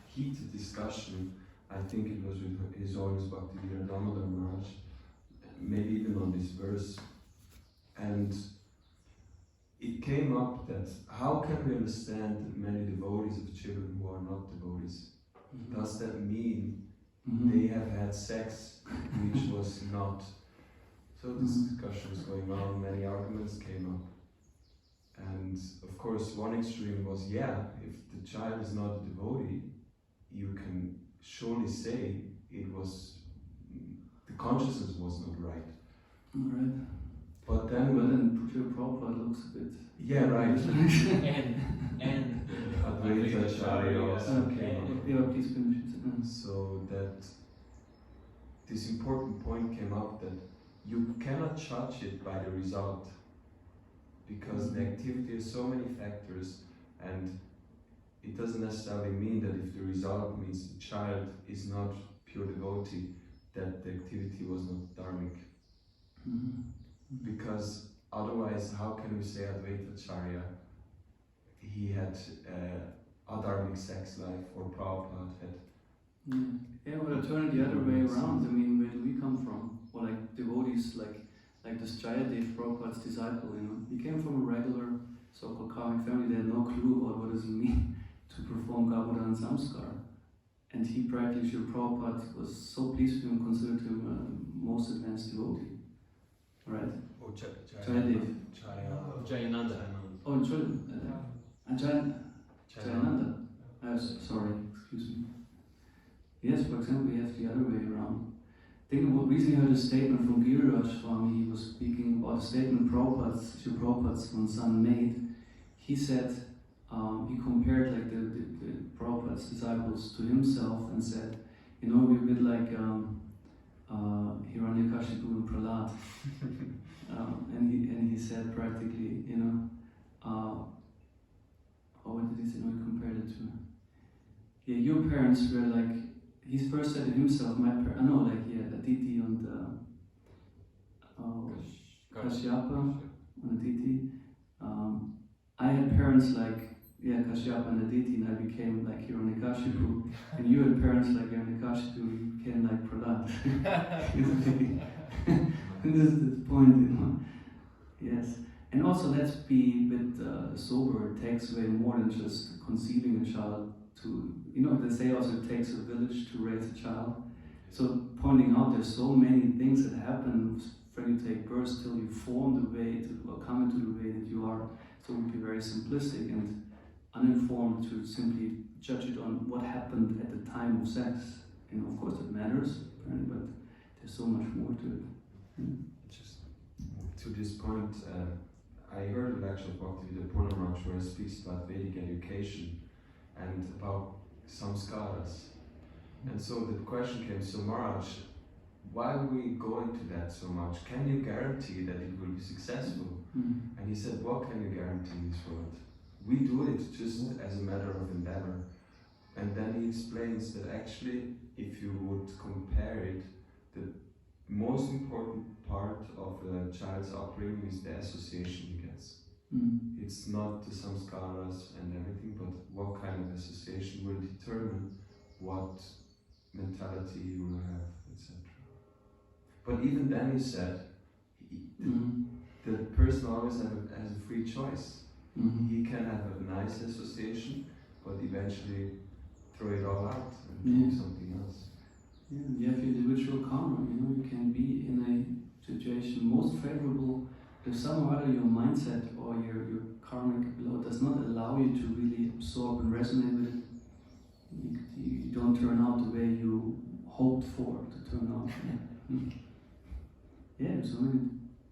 heated discussion. I think it was with His Holiness Bhaktivedanta Damodar Maharaj, maybe even on this verse. And it came up that how can we understand many devotees of children who are not devotees? Mm-hmm. Does that mean they have had sex which was not? So this discussion was going on, many arguments came up. And of course one extreme was, if the child is not a devotee, you can surely say it was, the consciousness was not right. Alright. But then Pujya Prabhupada looks a bit... Yeah, right. and Advaita Acharya also came up. Please finish it. So that this important point came up that you cannot judge it by the result, because the activity has so many factors, and it doesn't necessarily mean that if the result means the child is not pure devotee, that the activity was not dharmic. because otherwise, how can we say Advaita Acharya? He had adharmic sex life, or Prabhupada had. Yeah, well, turn it the other way around. I mean, where do we come from? Or like devotees, like this Jayadev, Prabhupada's disciple, you know, he came from a regular so-called karmic family. They had no clue about what does it mean to perform Gauda and Samskar. And he practically, Srila Prabhupada was so pleased with him, considered him a most advanced devotee. Right? Oh, Jayadev. Jayananda. Oh, Jayananda. Sorry, excuse me. Yes, for example, we have the other way around. Think about, recently heard a statement from Giriraj Swami. He was speaking about a statement Prabhupada's one son made. He said, he compared like the Prabhupada's disciples to himself and said, you know, we're a bit like Hiranyakashipu and Prahlad. And he said practically, you know, what did he say? No, he compared it to. Yeah, your parents were like. He first said to himself, Aditi and Kashyapa and Aditi. I had parents like Kashyapa and Aditi, and I became like Hiranyakashipu. And you had parents like Hiranyakashipu, you became like Prahlad. This is the point, you know. Yes. And also, let's be a bit sober. It takes way more than just conceiving a child. To, you know, they say also it takes a village to raise a child. So pointing out there's so many things that happen when you take birth till you form the way or come into the way that you are. So it would be very simplistic and uninformed to simply judge it on what happened at the time of sex. And of course it matters, but there's so much more to it. Just to this point, I heard a lecture of Bhaktivedanta Purnamraj where he speaks about Vedic education and about samskaras. And so the question came, so Maharaj, why are we going to that so much? Can you guarantee that it will be successful? And he said, what can you guarantee in this world? We do it just as a matter of endeavor. And then he explains that actually, if you would compare it, the most important part of a child's upbringing is the association he gets. It's not the samskaras and everything, but what kind of association will determine what mentality you will have, etc. But even then he said, the person always has a free choice. He can have a nice association, but eventually throw it all out and do something else. Yeah, you have individual karma, you know, you can be in a situation most favorable. If somehow or other your mindset or your karmic law does not allow you to really absorb and resonate with it, you don't turn out the way you hoped for to turn out. Yeah, there's so many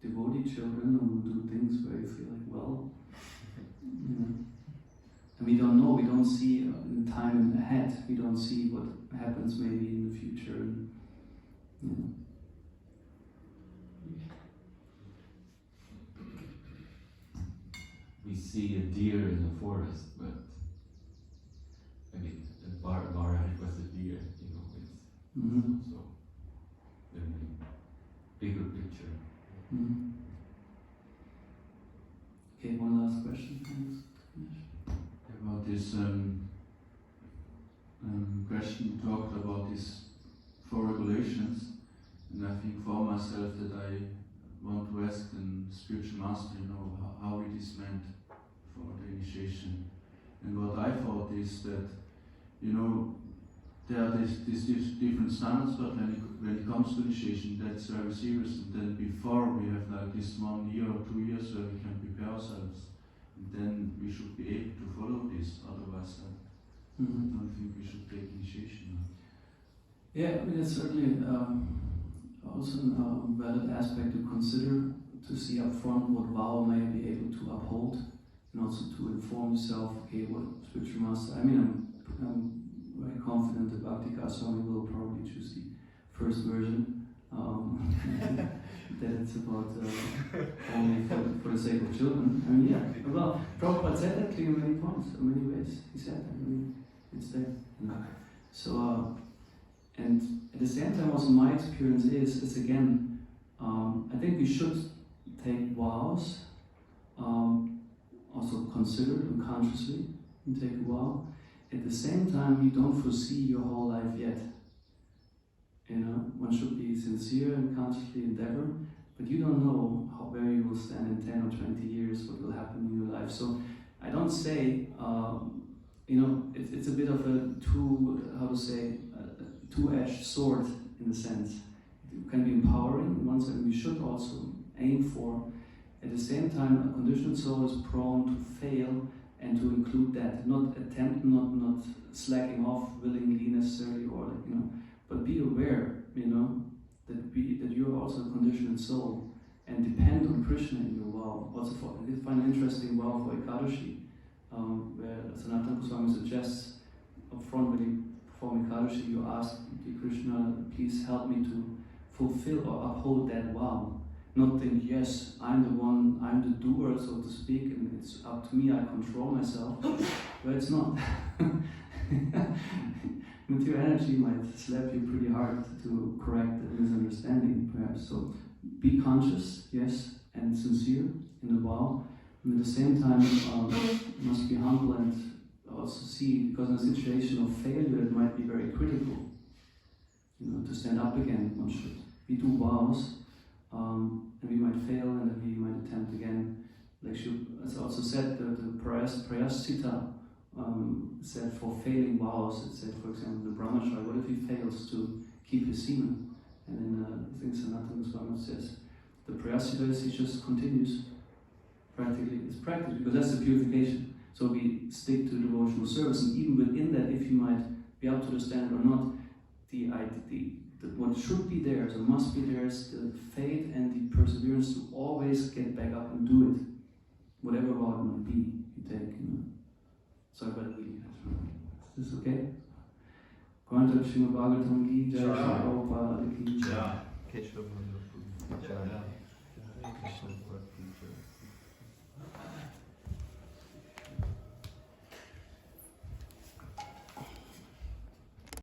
devotee children who do things where you feel like, well, you know. And we don't know, we don't see in time ahead, we don't see what happens maybe in the future. And, you know. We see a deer in the forest, but I mean, the bar was a deer, you know, so the bigger picture. Okay, one last question. About this question, you talked about these 4 regulations, and I think for myself that I want to ask the spiritual master, you know, how it is meant for the initiation. And what I thought is that, you know, there are these different standards, but when it comes to initiation, that's very serious. And then before we have like this 1 year or 2 years where we can prepare ourselves, and then we should be able to follow this. Otherwise, I don't think we should take initiation. Yeah, I mean, it's certainly also a valid aspect to consider, to see up front what vow may I be able to uphold, and also to inform yourself, okay, what spiritual master. I mean, I'm very confident that Bhakti Swami will probably choose the first version, that it's about only for the sake of children. I mean, yeah, well, Prabhupada said that clearly in many points, in many ways. He said that, I mean, it's there. So, and at the same time, also my experience is again, I think we should take vows, also considered and consciously, you take a vow. At the same time, you don't foresee your whole life yet. You know, one should be sincere and consciously endeavor, but you don't know where you will stand in 10 or 20 years, what will happen in your life. So I don't say, you know, it's a bit of a two-edged sword in a sense. It can be empowering in one sense, we should also aim for. At the same time, a conditioned soul is prone to fail and to include that, not slacking off willingly necessarily, or you know, but be aware, you know, that you are also a conditioned soul and depend on Krishna in your vow. Also, I find an interesting vow for Ekadashi, where Sanatana Goswami suggests up front when you perform Ekadashi, you ask Krishna, please help me to fulfill or uphold that vow. Not think, yes, I'm the one, I'm the doer, so to speak, and it's up to me, I control myself. But it's not. Material energy might slap you pretty hard to correct the misunderstanding, perhaps. So be conscious, yes, and sincere in the vow. And at the same time, you must be humble and also see, because in a situation of failure, it might be very critical. You know, to stand up again, one should. We do vows. And we might fail, and then we might attempt again. Like as also said, the Prayasthita said for failing vows, it said, for example, the brahmachari, what if he fails to keep his semen? And then I think Sanatana Goswami says, the Prayasthita is he just continues. Practically, it's practice, because that's the purification. So we stick to devotional service, and even within that, if you might be up to the standard or not, what should be there, so must be there, is the faith and the perseverance to always get back up and do it, whatever vow it might be you take. You know. Sorry about the reading. Is this okay? Srimad Bhagavatam ki jai, Prabhupada.